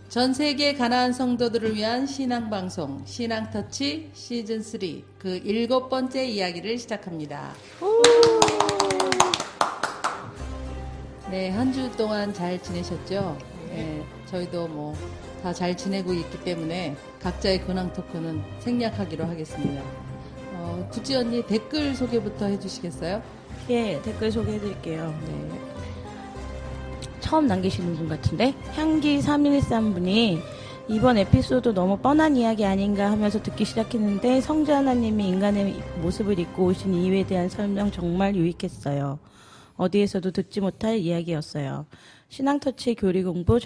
전 세계 가나안 성도들을 위한 신앙방송 신앙터치 시즌3 그 7번째 이야기를 시작합니다. 네, 한 주 동안 잘 지내셨죠? 네, 저희도 뭐 다 잘 지내고 있기 때문에 각자의 근황 토크는 생략하기로 하겠습니다. 구찌 언니 댓글 소개부터 해주시겠어요? 예, 댓글 소개해드릴게요. 네. 처음 남기시는 분 같은데 향기 3113분이 이번 에피소드 너무 뻔한 이야기 아닌가 하면서 듣기 시작했는데 성자 하나님이 인간의 모습을 입고 오신 이유에 대한 설명 정말 유익했어요. 어디에서도 듣지 못할 이야기였어요. 신앙터치 교리 공부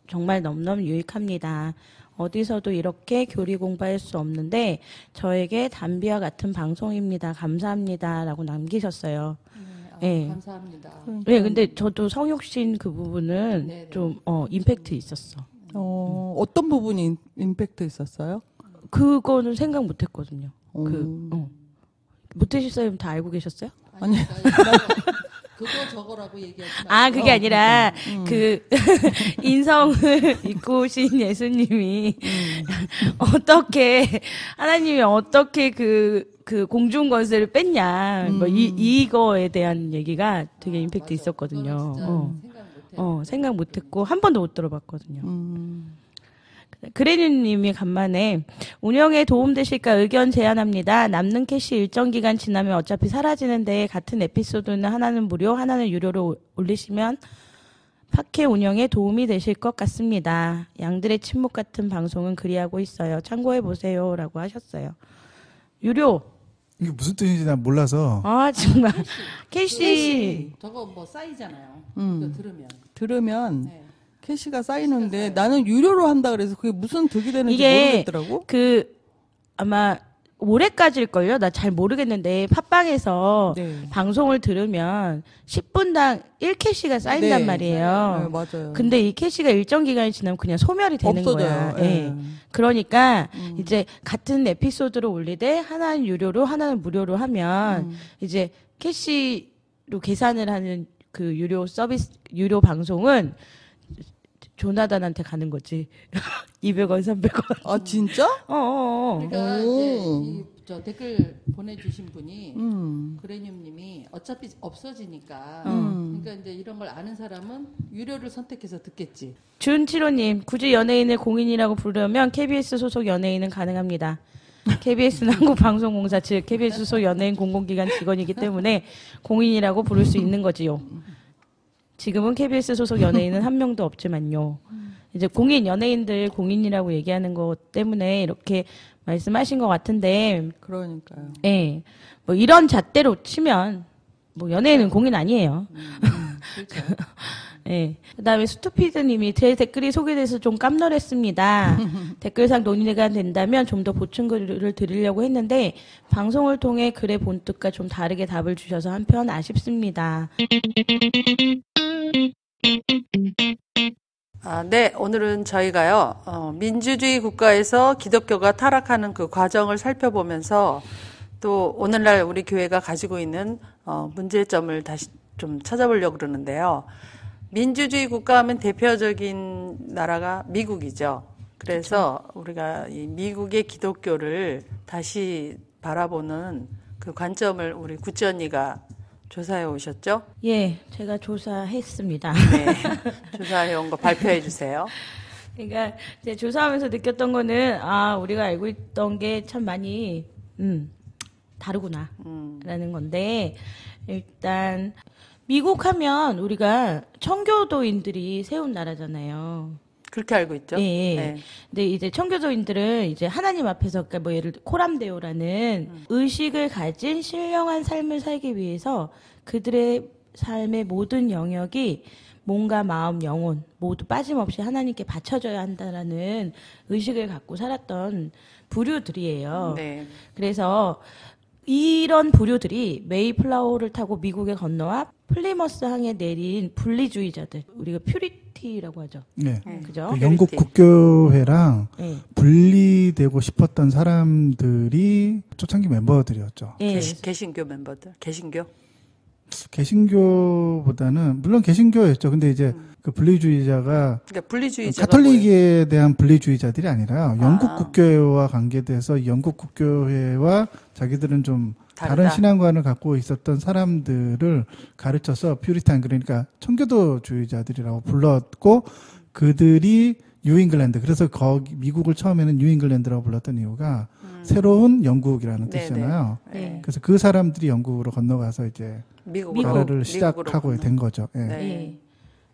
정말 너무너무 유익합니다. 어디서도 이렇게 교리 공부할 수 없는데 저에게 담비와 같은 방송입니다. 감사합니다. 라고 남기셨어요. 네, 감사합니다. 네, 근데 저도 성육신 그 부분은 네네. 좀 임팩트 있었어. 어떤 부분이 임팩트 있었어요? 그거는 생각 못했거든요. 못하셨어요? 다 알고 계셨어요? 아니. 그거 저거라고 얘기하지 말고. 아, 그게 아니라, 인성을 입고 오신 예수님이, 하나님이 어떻게 공중 권세를 뺐냐, 이거에 대한 얘기가 되게 임팩트 있었거든요. 생각 못했고, 한 번도 못 들어봤거든요. 그레뉴님이 간만에 운영에 도움되실까 의견 제안합니다. 남는 캐시 일정 기간 지나면 어차피 사라지는데 같은 에피소드는 하나는 무료, 하나는 유료로 올리시면 팟캐 운영에 도움이 되실 것 같습니다. 양들의 침묵 같은 방송은 그리하고 있어요. 참고해보세요. 라고 하셨어요. 유료. 이게 무슨 뜻인지 난 몰라서. 아, 정말. 캐시. 저거 뭐 쌓이잖아요. 이거 들으면. 네. 캐시가 쌓이는데 나는 유료로 한다 그래서 그게 무슨 득이 되는지 모르겠더라고. 아마 올해까지일걸요? 나 잘 모르겠는데 팟빵에서 방송을 들으면 10분당 1캐시가 쌓인단 말이에요. 네, 맞아요. 근데 이 캐시가 일정 기간이 지나면 그냥 소멸이 되는 없어져요. 거야. 네. 그러니까 이제 같은 에피소드로 올리되 하나는 유료로 하나는 무료로 하면 이제 캐시로 계산을 하는 그 유료 서비스, 유료 방송은 조나단한테 가는 거지. 200원, 300원. 아, 진짜? 그러니까 이제 저 댓글 보내주신 분이 그레늄님이 어차피 없어지니까 그러니까 이제 이런 걸 아는 사람은 유료를 선택해서 듣겠지. 준치로님, 굳이 연예인을 공인이라고 부르려면 KBS 소속 연예인은 가능합니다. KBS는 한국방송공사 즉 KBS 소속 연예인 공공기관 직원이기 때문에 공인이라고 부를 수 있는 거지요. 지금은 KBS 소속 연예인은 한 명도 없지만요. 이제 연예인들 공인이라고 얘기하는 것 때문에 이렇게 말씀하신 것 같은데. 그러니까요. 예. 뭐 이런 잣대로 치면, 뭐 연예인은 공인 아니에요. 그렇죠. 예. 그 다음에 스투피드님이 제 댓글이 소개돼서 좀 깜놀했습니다. 댓글상 논의가 된다면 좀 더 보충글을 드리려고 했는데, 방송을 통해 글의 본뜻과 좀 다르게 답을 주셔서 한편 아쉽습니다. 네, 오늘은 저희가요, 민주주의 국가에서 기독교가 타락하는 그 과정을 살펴보면서 또 오늘날 우리 교회가 가지고 있는 문제점을 다시 좀 찾아보려고 그러는데요. 민주주의 국가 하면 대표적인 나라가 미국이죠. 그래서 그렇죠. 우리가 이 미국의 기독교를 다시 바라보는 그 관점을 우리 구찌 언니가 조사해 오셨죠? 예, 제가 조사했습니다. 네, 조사해 온 거 발표해 주세요. 그러니까 제가 조사하면서 느꼈던 거는 우리가 알고 있던 게 참 많이 다르구나 라는 건데 일단 미국 하면 우리가 청교도인들이 세운 나라잖아요. 그렇게 알고 있죠. 예. 네. 근데 이제 청교도인들은 이제 하나님 앞에서 그러니까 뭐 예를 들어 코람데오라는 의식을 가진 신령한 삶을 살기 위해서 그들의 삶의 모든 영역이 몸과 마음, 영혼 모두 빠짐없이 하나님께 바쳐져야 한다라는 의식을 갖고 살았던 부류들이에요. 네. 그래서 이런 부류들이 메이플라워를 타고 미국에 건너와 플리머스 항에 내린 분리주의자들, 우리가 퓨리티라고 하죠. 네. 그죠? 영국 국교회랑 네. 분리되고 싶었던 사람들이 초창기 멤버들이었죠. 네. 개신교 멤버들, 개신교. 개신교보다는 물론 개신교였죠. 근데 이제 그 분리주의자가 그러니까 분리주의자가 가톨릭에 대한 분리주의자들이 아니라 영국 국교회와 관계돼서 영국 국교회와 자기들은 좀 다른 다르다. 신앙관을 갖고 있었던 사람들을 가르쳐서 퓨리탄 그러니까 청교도주의자들이라고 불렀고 그들이 뉴잉글랜드 그래서 거기 미국을 처음에는 뉴잉글랜드라고 불렀던 이유가 새로운 영국이라는 네네. 뜻이잖아요. 네. 그래서 그 사람들이 영국으로 건너가서 이제 미국으로 나라를 미국으로 시작하고 건너. 된 거죠. 예. 네. 예.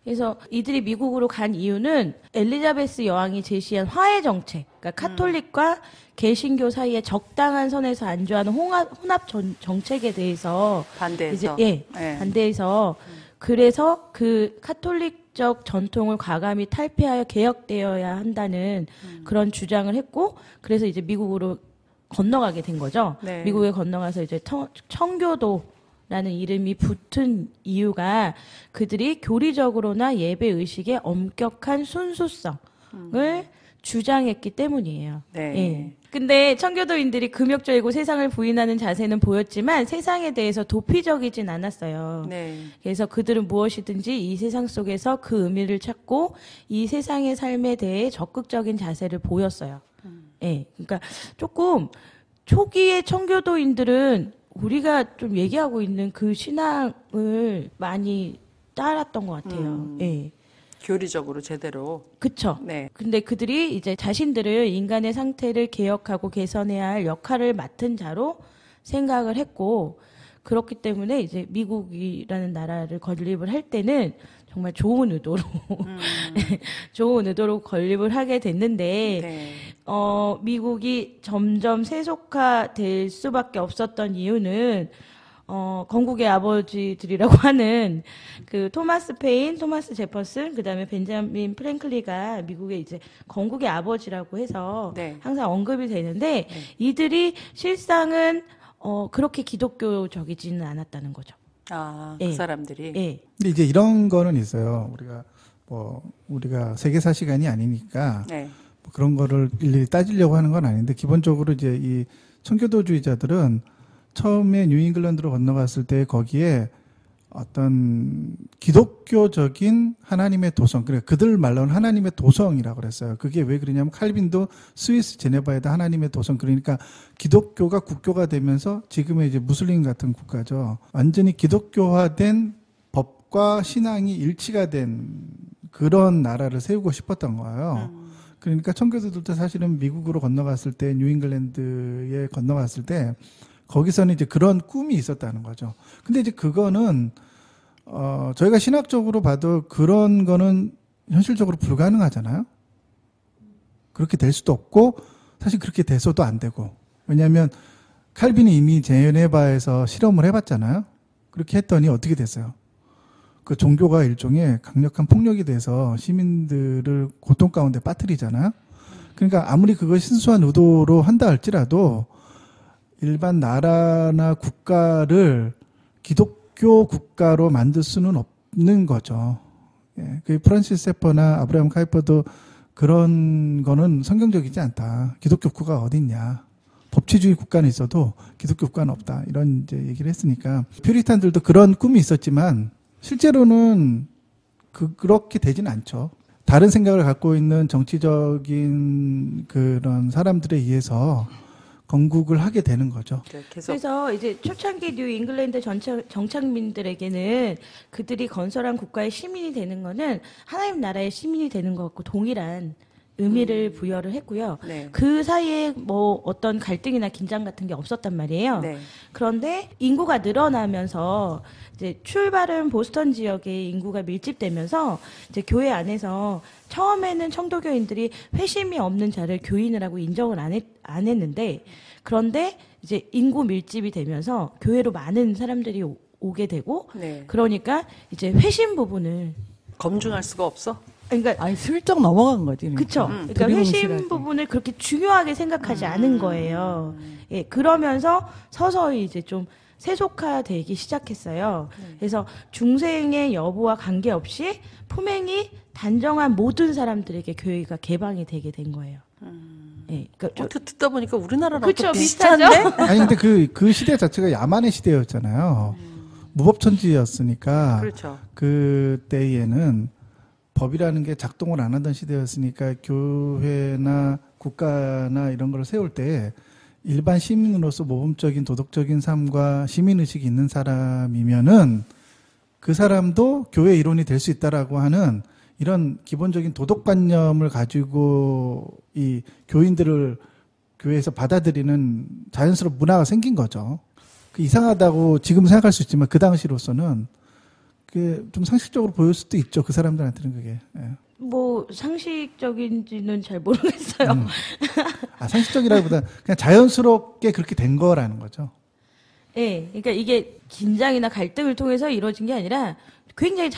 그래서 이들이 미국으로 간 이유는 엘리자베스 여왕이 제시한 화해 정책, 그러니까 카톨릭과 개신교 사이에 적당한 선에서 안주하는 혼합 정책에 대해서 반대해서. 이제 네. 반대해서 그래서 그 카톨릭적 전통을 과감히 탈피하여 개혁되어야 한다는 그런 주장을 했고 그래서 이제 미국으로 건너가게 된 거죠. 네. 미국에 건너가서 이제 청교도라는 이름이 붙은 이유가 그들이 교리적으로나 예배 의식의 엄격한 순수성을 주장했기 때문이에요. 네. 예. 근데 청교도인들이 금욕적이고 세상을 부인하는 자세는 보였지만 세상에 대해서 도피적이진 않았어요. 네. 그래서 그들은 무엇이든지 이 세상 속에서 그 의미를 찾고 이 세상의 삶에 대해 적극적인 자세를 보였어요. 예. 그러니까 조금 초기의 청교도인들은 우리가 좀 얘기하고 있는 그 신앙을 많이 따랐던 것 같아요. 예. 교리적으로 제대로. 그쵸. 네. 근데 그들이 이제 자신들을 인간의 상태를 개혁하고 개선해야 할 역할을 맡은 자로 생각을 했고, 그렇기 때문에 이제 미국이라는 나라를 건립을 할 때는 정말 좋은 의도로, 좋은 의도로 건립을 하게 됐는데, 네. 미국이 점점 세속화될 수밖에 없었던 이유는, 건국의 아버지들이라고 하는 그 토마스 페인, 토마스 제퍼슨, 그 다음에 벤자민 프랭클리가 미국의 이제 건국의 아버지라고 해서 네. 항상 언급이 되는데 이들이 실상은 그렇게 기독교적이지는 않았다는 거죠. 아, 예. 그 사람들이. 예. 근데 이제 이런 거는 있어요. 우리가 세계사 시간이 아니니까 네. 뭐 그런 거를 일일이 따지려고 하는 건 아닌데 기본적으로 이제 이 청교도주의자들은 처음에 뉴잉글랜드로 건너갔을 때 거기에 어떤 기독교적인 하나님의 도성, 그래 그들 말로는 하나님의 도성이라고 그랬어요. 그게 왜 그러냐면 칼빈도 스위스 제네바에다 하나님의 도성, 그러니까 기독교가 국교가 되면서 지금의 이제 무슬림 같은 국가죠. 완전히 기독교화된 법과 신앙이 일치가 된 그런 나라를 세우고 싶었던 거예요. 그러니까 청교도들도 사실은 미국으로 건너갔을 때 뉴잉글랜드에 건너갔을 때 거기서는 이제 그런 꿈이 있었다는 거죠. 근데 이제 그거는 저희가 신학적으로 봐도 그런 거는 현실적으로 불가능하잖아요. 그렇게 될 수도 없고 사실 그렇게 돼서도 안 되고. 왜냐하면 칼빈이 이미 제네바에서 실험을 해봤잖아요. 그렇게 했더니 어떻게 됐어요? 그 종교가 일종의 강력한 폭력이 돼서 시민들을 고통 가운데 빠뜨리잖아요. 그러니까 아무리 그걸 순수한 의도로 한다 할지라도 일반 나라나 국가를 기독교 국가로 만들 수는 없는 거죠. 예, 그 프란시스 세퍼나 아브라함 카이퍼도 그런 거는 성경적이지 않다. 기독교 국가가 어디 있냐. 법치주의 국가는 있어도 기독교 국가는 없다. 이런 이제 얘기를 했으니까 퓨리탄들도 그런 꿈이 있었지만 실제로는 그렇게 되진 않죠. 다른 생각을 갖고 있는 정치적인 그런 사람들에 의해서 건국을 하게 되는 거죠. 계속. 그래서 이제 초창기 뉴 잉글랜드 정착민들에게는 그들이 건설한 국가의 시민이 되는 거는 하나님 나라의 시민이 되는 것과 동일한 의미를 부여를 했고요. 네. 그 사이에 뭐 어떤 갈등이나 긴장 같은 게 없었단 말이에요. 네. 그런데 인구가 늘어나면서 이제 출발은 보스턴 지역에 인구가 밀집되면서 이제 교회 안에서 처음에는 청도교인들이 회심이 없는 자를 교인이라고 인정을 안 했는데 그런데 이제 인구 밀집이 되면서 교회로 많은 사람들이 오게 되고 네. 그러니까 이제 회심 부분을 검증할 수가 없어? 그러니까 아니 슬쩍 넘어간 거지. 그쵸. 그러니까 두리뭉실하게. 회심 부분을 그렇게 중요하게 생각하지 않은 거예요. 예, 그러면서 서서히 이제 좀 세속화되기 시작했어요. 그래서 중생의 여부와 관계없이 품행이 단정한 모든 사람들에게 교회가 개방이 되게 된 거예요. 예, 그러니까 듣다 보니까 우리나라랑 그쵸, 또 비슷한데? 비슷하죠? 아니 근데 그 시대 자체가 야만의 시대였잖아요. 무법천지였으니까 그렇죠. 그때에는 법이라는 게 작동을 안 하던 시대였으니까 교회나 국가나 이런 걸 세울 때 일반 시민으로서 모범적인 도덕적인 삶과 시민의식이 있는 사람이면은 그 사람도 교회 일원이 될 수 있다라고 하는 이런 기본적인 도덕관념을 가지고 이 교인들을 교회에서 받아들이는 자연스러운 문화가 생긴 거죠. 그 이상하다고 지금 생각할 수 있지만 그 당시로서는 그게 좀 상식적으로 보일 수도 있죠. 그 사람들한테는 그게. 예. 뭐 상식적인지는 잘 모르겠어요. 상식적이라기보다 그냥 자연스럽게 그렇게 된 거라는 거죠. 네, 그러니까 이게 긴장이나 갈등을 통해서 이루어진 게 아니라 굉장히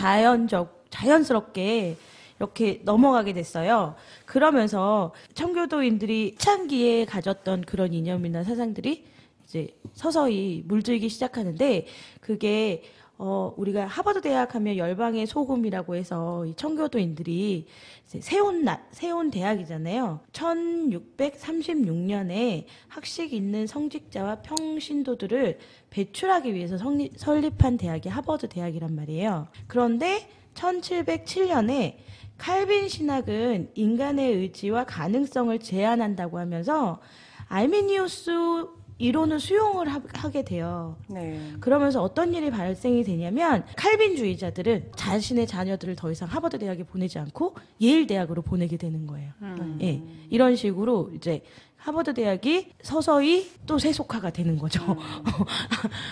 자연스럽게 이렇게 넘어가게 됐어요. 그러면서 청교도인들이 초창기에 가졌던 그런 이념이나 사상들이 이제 서서히 물들기 시작하는데 그게 우리가 하버드 대학 하면 열방의 소금이라고 해서 이 청교도인들이 이제 세운 대학이잖아요. 1636년에 학식 있는 성직자와 평신도들을 배출하기 위해서 설립한 대학이 하버드 대학이란 말이에요. 그런데 1707년에 칼빈 신학은 인간의 의지와 가능성을 제한한다고 하면서 알미니우스 이론을 수용을 하게 돼요. 네. 그러면서 어떤 일이 발생이 되냐면 칼빈주의자들은 자신의 자녀들을 더 이상 하버드 대학에 보내지 않고 예일 대학으로 보내게 되는 거예요. 예, 이런 식으로 이제 하버드 대학이 서서히 또 세속화가 되는 거죠.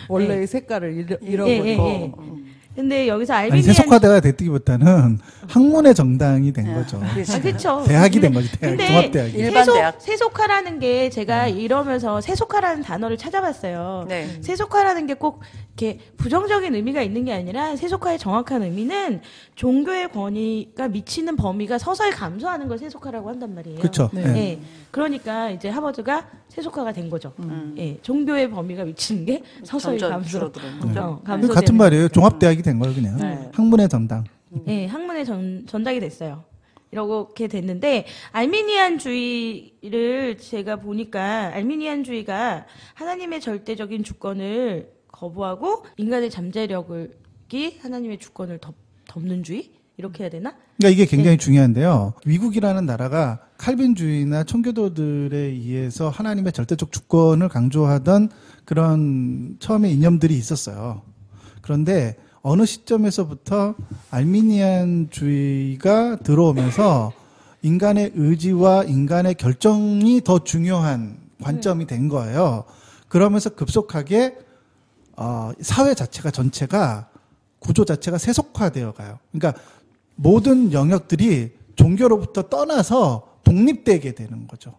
원래의 네. 색깔을 잃어버리고. 근데 여기서 아니, 알비니안 세속화대가 됐기보다는 학문의 정당이 된 거죠. 그렇죠. 대학이 된 거지. 대학, 근데 종합대학이. 일반 대학. 세속화라는 게 제가 이러면서 세속화라는 단어를 찾아봤어요. 네. 세속화라는 게 꼭 이렇게 부정적인 의미가 있는 게 아니라 세속화의 정확한 의미는 종교의 권위가 미치는 범위가 서서히 감소하는 걸 세속화라고 한단 말이에요. 그렇죠. 네. 예. 예. 그러니까 이제 하버드가 세속화가 된 거죠. 예. 종교의 범위가 미치는 게 서서히 점점 줄어드는 거죠. 감소되는 같은 말이에요. 종합대학이 된 거예요, 그냥. 네. 학문의 정당. 예, 학문에 전달이 됐어요. 이렇게 됐는데 알미니안주의를 제가 보니까 알미니안주의가 하나님의 절대적인 주권을 거부하고 인간의 잠재력이 하나님의 주권을 덮는 주의 이렇게 해야 되나? 그러니까 이게 굉장히 중요한데요. 미국이라는 나라가 칼빈주의나 청교도들에 의해서 하나님의 절대적 주권을 강조하던 그런 처음에 이념들이 있었어요. 그런데 어느 시점에서부터 알미니안주의가 들어오면서 인간의 의지와 인간의 결정이 더 중요한 관점이 된 거예요. 그러면서 급속하게 사회 자체가 전체가 구조 자체가 세속화되어 가요. 그러니까 모든 영역들이 종교로부터 떠나서 독립되게 되는 거죠.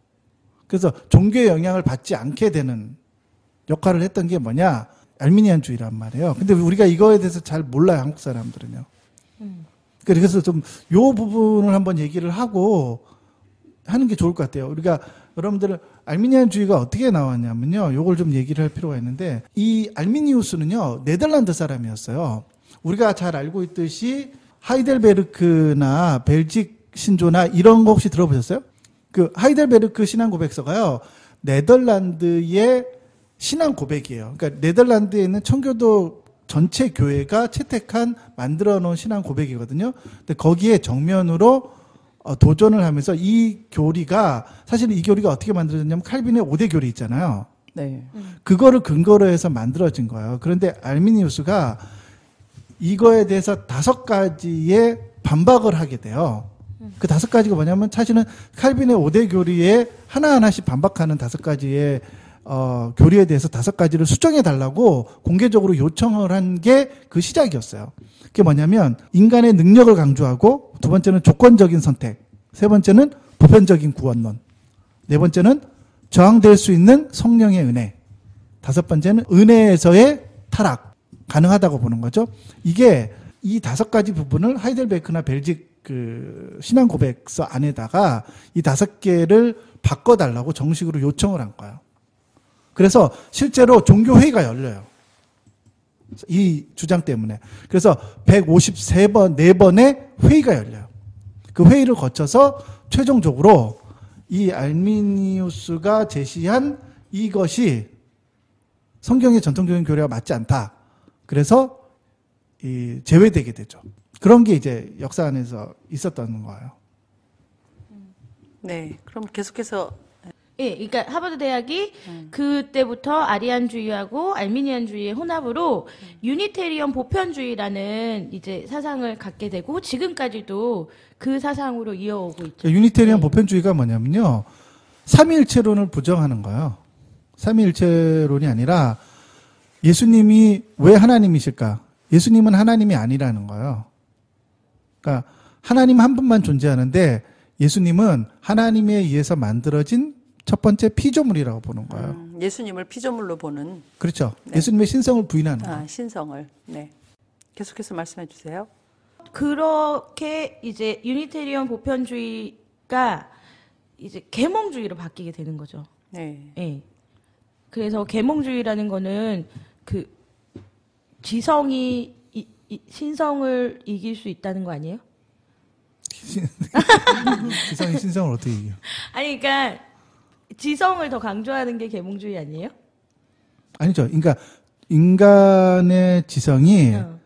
그래서 종교의 영향을 받지 않게 되는 역할을 했던 게 뭐냐? 알미니안주의란 말이에요. 근데 우리가 이거에 대해서 잘 몰라요, 한국 사람들은요. 그래서 좀 요 부분을 한번 얘기를 하고 하는 게 좋을 것 같아요. 우리가 여러분들 알미니안주의가 어떻게 나왔냐면요. 요걸 좀 얘기를 할 필요가 있는데 이 알미니우스는요. 네덜란드 사람이었어요. 우리가 잘 알고 있듯이 하이델베르크나 벨직 신조나 이런 거 혹시 들어보셨어요? 그 하이델베르크 신앙 고백서가요. 네덜란드의 신앙 고백이에요. 그러니까 네덜란드에 있는 청교도 전체 교회가 채택한 만들어 놓은 신앙 고백이거든요. 근데 거기에 정면으로 도전을 하면서 이 교리가 사실 이 교리가 어떻게 만들어졌냐면 칼빈의 5대 교리 있잖아요. 네. 그거를 근거로 해서 만들어진 거예요. 그런데 알미니우스가 이거에 대해서 5가지의 반박을 하게 돼요. 그 5가지가 뭐냐면 사실은 칼빈의 5대 교리에 하나하나씩 반박하는 5가지의 교리에 대해서 5가지를 수정해 달라고 공개적으로 요청을 한 게 그 시작이었어요. 그게 뭐냐면 인간의 능력을 강조하고, 두 번째는 조건적인 선택, 세 번째는 보편적인 구원론, 네 번째는 저항될 수 있는 성령의 은혜, 5번째는 은혜에서의 타락, 가능하다고 보는 거죠. 이게 이 5가지 부분을 하이델베르크나 벨직 그 신앙 고백서 안에다가 이 5개를 바꿔달라고 정식으로 요청을 한 거예요. 그래서 실제로 종교회의가 열려요. 이 주장 때문에. 그래서 153번, 4번의 회의가 열려요. 그 회의를 거쳐서 최종적으로 이 알미니우스가 제시한 이것이 성경의 전통적인 교리와 맞지 않다. 그래서 이 제외되게 되죠. 그런 게 이제 역사 안에서 있었던 거예요. 네. 그럼 계속해서 예, 그러니까 하버드 대학이 그때부터 아리안주의하고 알미니안주의의 혼합으로 유니테리언 보편주의라는 이제 사상을 갖게 되고 지금까지도 그 사상으로 이어오고 있죠. 유니테리언 네. 보편주의가 뭐냐면요. 삼위일체론을 부정하는 거예요. 삼위일체론이 아니라 예수님이 왜 하나님이실까? 예수님은 하나님이 아니라는 거예요. 그러니까 하나님 한 분만 존재하는데 예수님은 하나님에 의해서 만들어진 첫 번째 피조물이라고 보는 거예요. 예수님을 피조물로 보는 그렇죠. 네. 예수님의 신성을 부인하는 거예요. 신성을. 네. 계속해서 말씀해 주세요. 그렇게 이제 유니테리언 보편주의가 이제 계몽주의로 바뀌게 되는 거죠. 네. 예. 그래서 계몽주의라는 거는 그 지성이 신성을 이길 수 있다는 거 아니에요? 지성이 신성을 어떻게 이겨요? 아니 그러니까 지성을 더 강조하는 게 계몽주의 아니에요? 아니죠. 그러니까 인간의 지성이 어.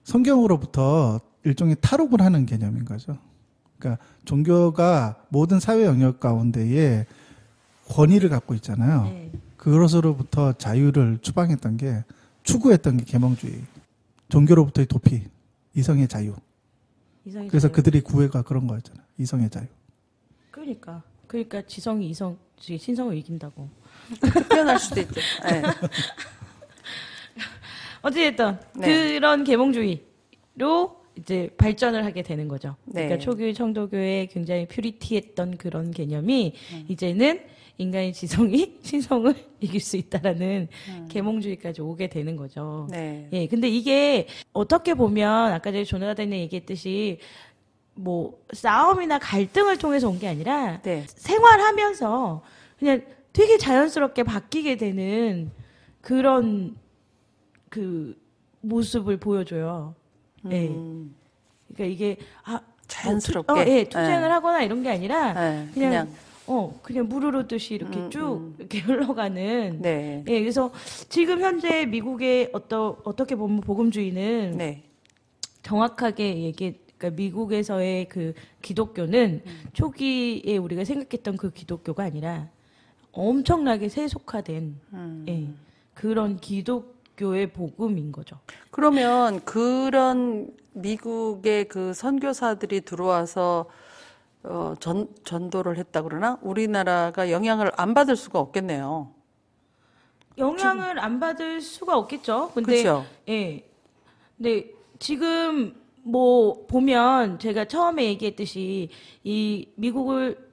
성경으로부터 일종의 탈옥을 하는 개념인 거죠. 그러니까 종교가 모든 사회 영역 가운데에 권위를 갖고 있잖아요. 네. 그것으로부터 자유를 추방했던 게 추구했던 게 계몽주의. 종교로부터의 도피, 이성의 자유. 이성이 그래서 자유. 그들의 구애가 그런 거였잖아요. 이성의 자유. 그러니까 지성이 신성을 이긴다고. 표현할 수도 있죠. 네. 어찌됐든 네. 그런 계몽주의로 이제 발전을 하게 되는 거죠. 네. 그러니까 초기 청도교의 굉장히 퓨리티했던 그런 개념이 이제는 인간의 지성이 신성을 이길 수 있다라는 계몽주의까지 오게 되는 거죠. 네. 예, 근데 이게 어떻게 보면 아까 전에 조나단이 얘기했듯이 뭐 싸움이나 갈등을 통해서 온 게 아니라 네. 생활하면서 그냥 되게 자연스럽게 바뀌게 되는 그런 그 모습을 보여줘요. 예. 그러니까 이게 자연스럽게. 예, 투쟁을 하거나 이런 게 아니라 네. 그냥 물 흐르듯이 이렇게 쭉 이렇게 흘러가는. 네. 예, 그래서 지금 현재 미국의 어떻게 보면 복음주의는 네. 정확하게 그러니까 미국에서의 그 기독교는 초기에 우리가 생각했던 그 기독교가 아니라 엄청나게 세속화된 예, 그런 기독교의 복음인 거죠. 그러면 그런 미국의 그 선교사들이 들어와서 전도를 했다 그러나 우리나라가 영향을 안 받을 수가 없겠네요. 영향을 안 받을 수가 없겠죠. 근데 그렇죠. 예. 근데 지금 뭐 보면 제가 처음에 얘기했듯이 이 미국을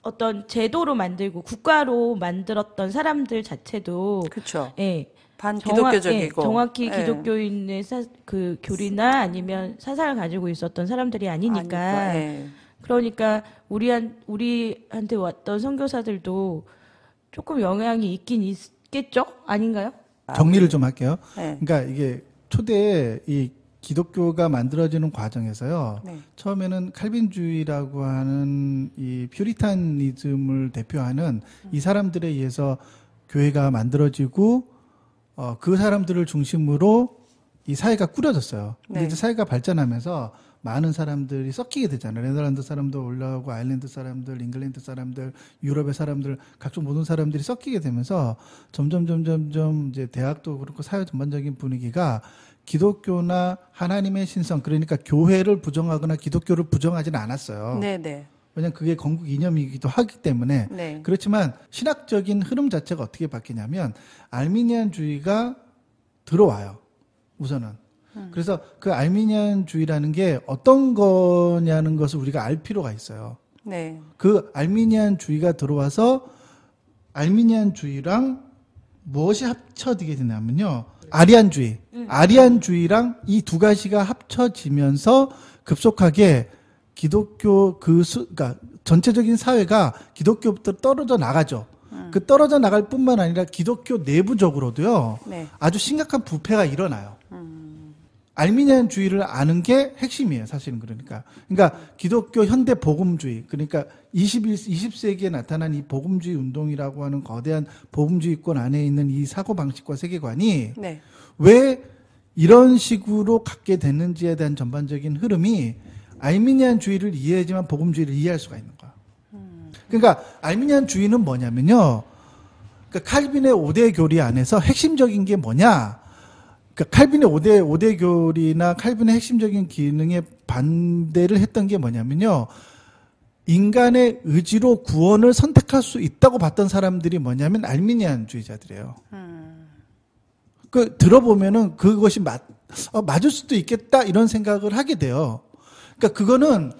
어떤 제도로 만들고 국가로 만들었던 사람들 자체도 그렇죠. 예. 반기독교적이고. 정확히 예. 기독교인의 그 교리나 아니면 사상을 가지고 있었던 사람들이 아니니까. 예. 그러니까 우리한테 왔던 선교사들도 조금 영향이 있긴 있겠죠? 아닌가요? 정리를 좀 할게요. 네. 그러니까 이게 초대에 이 기독교가 만들어지는 과정에서요. 네. 처음에는 칼빈주의라고 하는 이 퓨리타니즘을 대표하는 이 사람들에 의해서 교회가 만들어지고 그 사람들을 중심으로 이 사회가 꾸려졌어요. 근데 네. 이제 사회가 발전하면서 많은 사람들이 섞이게 되잖아요. 네덜란드 사람도 올라오고 아일랜드 사람들, 잉글랜드 사람들, 유럽의 사람들, 각종 모든 사람들이 섞이게 되면서 점점 이제 대학도 그렇고 사회 전반적인 분위기가 기독교나 하나님의 신성, 그러니까 교회를 부정하거나 기독교를 부정하지는 않았어요. 네네. 왜냐하면 그게 건국 이념이기도 하기 때문에. 네. 그렇지만 신학적인 흐름 자체가 어떻게 바뀌냐면 알미니안주의가 들어와요. 우선은. 그래서 그 알미니안주의라는 게 어떤 거냐는 것을 우리가 알 필요가 있어요. 네. 그 알미니안주의가 들어와서 알미니안주의랑 무엇이 합쳐지게 되냐면요. 아리안주의. 아리안주의랑 이 두 가지가 합쳐지면서 급속하게 기독교 그러니까 전체적인 사회가 기독교부터 떨어져 나가죠. 그 떨어져 나갈 뿐만 아니라 기독교 내부적으로도요. 네. 아주 심각한 부패가 일어나요. 알미니안주의를 아는 게 핵심이에요, 사실은. 그러니까 기독교 현대 복음주의, 그러니까 20세기에 나타난 이 복음주의 운동이라고 하는 거대한 복음주의권 안에 있는 이 사고방식과 세계관이 네. 왜 이런 식으로 갖게 됐는지에 대한 전반적인 흐름이 알미니안주의를 이해하지만 복음주의를 이해할 수가 있는 거야. 그러니까 알미니안주의는 뭐냐면요. 그러니까 칼빈의 5대 교리 안에서 핵심적인 게 뭐냐? 그러니까 칼빈의 5대 교리나 칼빈의 핵심적인 기능에 반대를 했던 게 뭐냐면요. 인간의 의지로 구원을 선택할 수 있다고 봤던 사람들이 뭐냐면 알미니안주의자들이에요. 그 들어보면은 그것이 맞을 수도 있겠다 이런 생각을 하게 돼요. 그러니까 그거는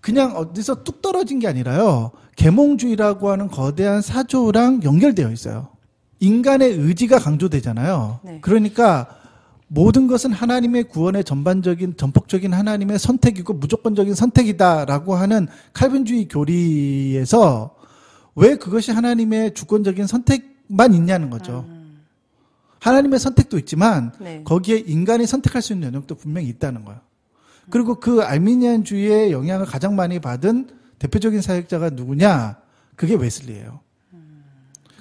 그냥 어디서 뚝 떨어진 게 아니라요. 계몽주의라고 하는 거대한 사조랑 연결되어 있어요. 인간의 의지가 강조되잖아요. 네. 그러니까 모든 것은 하나님의 구원의 전폭적인 하나님의 선택이고 무조건적인 선택이다라고 하는 칼빈주의 교리에서 왜 그것이 하나님의 주권적인 선택만 있냐는 거죠. 하나님의 선택도 있지만 네. 거기에 인간이 선택할 수 있는 영역도 분명히 있다는 거예요. 그리고 그 알미니안주의의 영향을 가장 많이 받은 대표적인 사역자가 누구냐? 그게 웨슬리예요.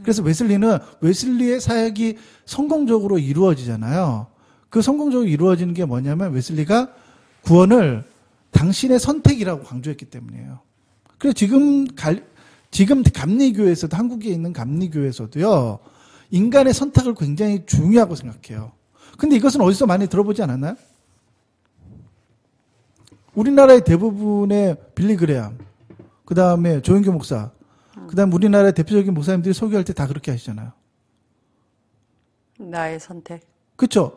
그래서 웨슬리의 사역이 성공적으로 이루어지잖아요. 그 성공적으로 이루어지는 게 뭐냐면 웨슬리가 구원을 당신의 선택이라고 강조했기 때문이에요. 그래서 지금 감리교회에서도 한국에 있는 감리교회에서도요. 인간의 선택을 굉장히 중요하고 생각해요. 근데 이것은 어디서 많이 들어보지 않았나요? 우리나라의 대부분의 빌리 그레암, 그 다음에 조영규 목사, 그 다음 우리나라의 대표적인 목사님들이 설교할 때 다 그렇게 하시잖아요. 나의 선택. 그렇죠.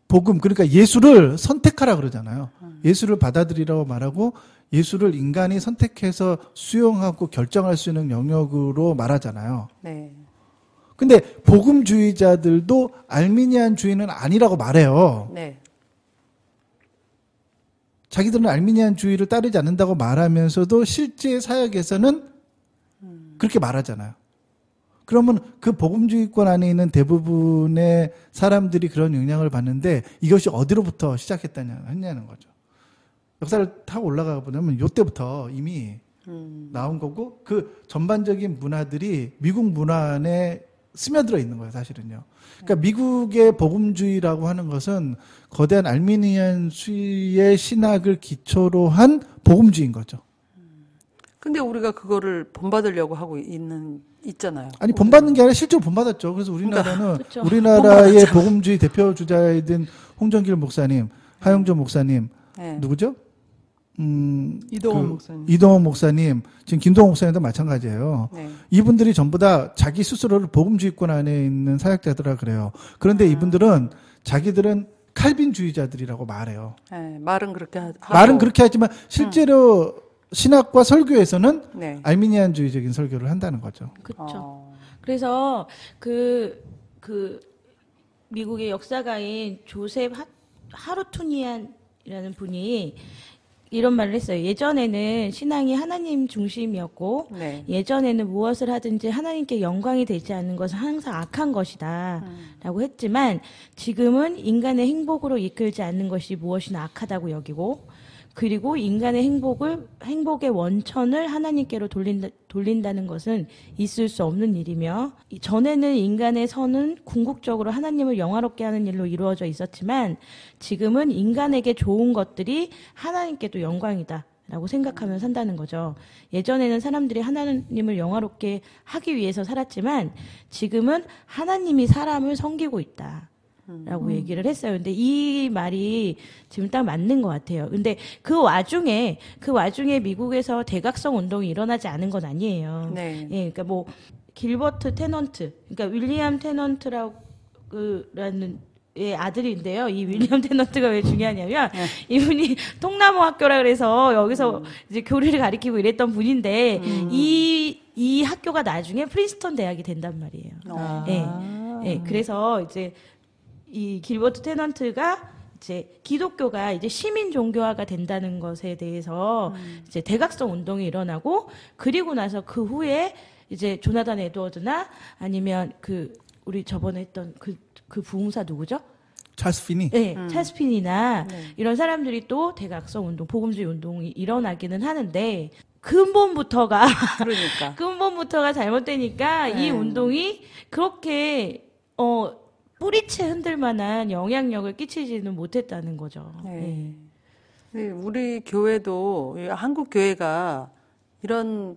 복음, 그러니까 예수를 선택하라 그러잖아요. 예수를 받아들이라고 말하고 예수를 인간이 선택해서 수용하고 결정할 수 있는 영역으로 말하잖아요. 네. 근데 복음주의자들도 알미니안주의는 아니라고 말해요. 네. 자기들은 알미니안주의를 따르지 않는다고 말하면서도 실제 사역에서는 그렇게 말하잖아요. 그러면 그 복음주의권 안에 있는 대부분의 사람들이 그런 영향을 받는데 이것이 어디로부터 시작했냐는 거죠. 역사를 타고 올라가 보면 이때부터 이미 나온 거고 그 전반적인 문화들이 미국 문화 안에 스며들어 있는 거예요, 사실은요. 그러니까 미국의 복음주의라고 하는 것은 거대한 알미니안주의의 신학을 기초로 한 복음주의인 거죠. 근데 우리가 그거를 본받으려고 하고 있잖아요. 아니, 본받는 게 아니라 실제로 본받았죠. 그래서 우리나라는 그렇죠. 우리나라의 복음주의 대표 주자이든 홍정길 목사님, 하영조 목사님, 네. 누구죠? 이동원 목사님. 이동원 목사님, 지금 김동원 목사님도 마찬가지예요. 네. 이분들이 전부 다 자기 스스로를 복음주의권 안에 있는 사역자들이라 그래요. 그런데 이분들은 자기들은 칼빈주의자들이라고 말해요. 네, 말은 그렇게 하고. 말은 그렇게 하지만 실제로 신학과 설교에서는 네. 알미니안주의적인 설교를 한다는 거죠. 그렇죠. 그래서 그 미국의 역사가인 조셉 하루투니안이라는 분이 이런 말을 했어요. 예전에는 신앙이 하나님 중심이었고 네. 예전에는 무엇을 하든지 하나님께 영광이 되지 않는 것은 항상 악한 것이다 라고 했지만 지금은 인간의 행복으로 이끌지 않는 것이 무엇이나 악하다고 여기고 그리고 인간의 행복의 원천을 하나님께로 돌린다는 것은 있을 수 없는 일이며 전에는 인간의 선은 궁극적으로 하나님을 영화롭게 하는 일로 이루어져 있었지만 지금은 인간에게 좋은 것들이 하나님께도 영광이다 라고 생각하며 산다는 거죠. 예전에는 사람들이 하나님을 영화롭게 하기 위해서 살았지만 지금은 하나님이 사람을 섬기고 있다. 라고 얘기를 했어요. 근데 이 말이 지금 딱 맞는 것 같아요. 근데 그 와중에 미국에서 대각성 운동이 일어나지 않은 건 아니에요. 네. 예, 그러니까 뭐 길버트 테넌트, 그러니까 윌리엄 테넌트라는 아들인데요. 이 윌리엄 테넌트가 왜 중요하냐면 이분이 통나무 학교라 그래서 여기서 이제 교리를 가리키고 이랬던 분인데 이 학교가 나중에 프린스턴 대학이 된단 말이에요. 예, 그래서 이제 이 길버트 테넌트가 이제 기독교가 이제 시민 종교화가 된다는 것에 대해서 이제 대각성 운동이 일어나고 그리고 나서 그 후에 이제 조나단 에드워드나 아니면 우리 저번에 했던 그 부흥사 누구죠? 찰스 피니. 네, 찰스 피니나 네. 이런 사람들이 또 대각성 운동, 복음주의 운동이 일어나기는 하는데 근본부터가 그러니까. 근본부터가 잘못되니까 네. 이 운동이 그렇게 뿌리채 흔들 만한 영향력을 끼치지는 못했다는 거죠. 네. 네, 우리 교회도 한국 교회가 이런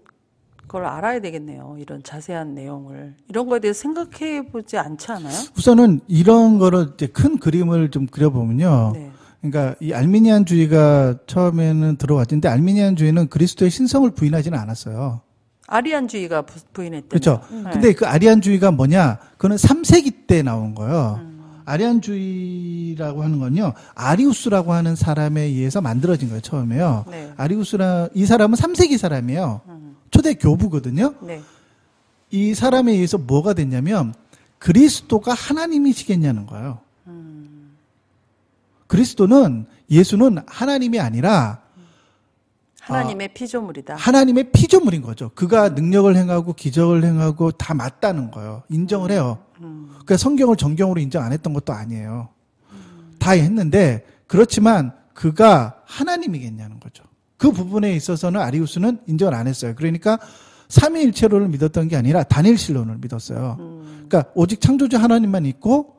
걸 알아야 되겠네요. 이런 자세한 내용을 이런 거에 대해서 생각해 보지 않지 않아요? 우선은 이런 거를 이제 큰 그림을 좀 그려보면요. 네. 그러니까 이 알미니안주의가 처음에는 들어왔는데 알미니안주의는 그리스도의 신성을 부인하지는 않았어요. 아리안주의가 부인했대요. 그렇죠. 근데 그 아리안주의가 뭐냐? 그거는 3세기 때 나온 거예요. 아리안주의라고 하는 건요. 아리우스라고 하는 사람에 의해서 만들어진 거예요. 처음에요. 네. 이 사람은 3세기 사람이에요. 초대 교부거든요. 네. 이 사람에 의해서 뭐가 됐냐면 그리스도가 하나님이시겠냐는 거예요. 예수는 하나님이 아니라 하나님의 피조물이다. 하나님의 피조물인 거죠. 그가 능력을 행하고 기적을 행하고 다 맞다는 거예요. 인정을 해요. 그러니까 성경을 정경으로 인정 안 했던 것도 아니에요. 다 했는데 그렇지만 그가 하나님이겠냐는 거죠. 그 부분에 있어서는 아리우스는 인정을 안 했어요. 그러니까 삼위일체론을 믿었던 게 아니라 단일신론을 믿었어요. 그러니까 오직 창조주 하나님만 있고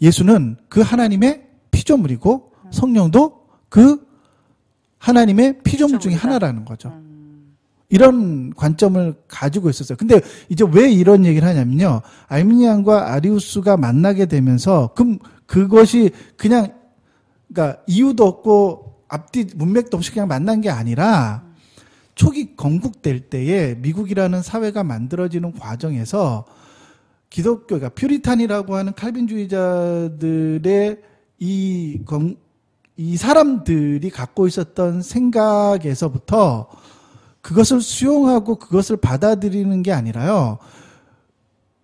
예수는 그 하나님의 피조물이고 성령도 그 하나님의 피조물 중에 하나라는 거죠. 이런 관점을 가지고 있었어요. 근데 이제 왜 이런 얘기를 하냐면요. 알미니안과 아리우스가 만나게 되면서 그것이 그냥 그러니까 이유도 없고 앞뒤 문맥도 없이 그냥 만난 게 아니라 초기 건국될 때에 미국이라는 사회가 만들어지는 과정에서 기독교가 퓨리탄이라고 하는 칼빈주의자들의 이 사람들이 갖고 있었던 생각에서부터 그것을 수용하고 그것을 받아들이는 게 아니라요.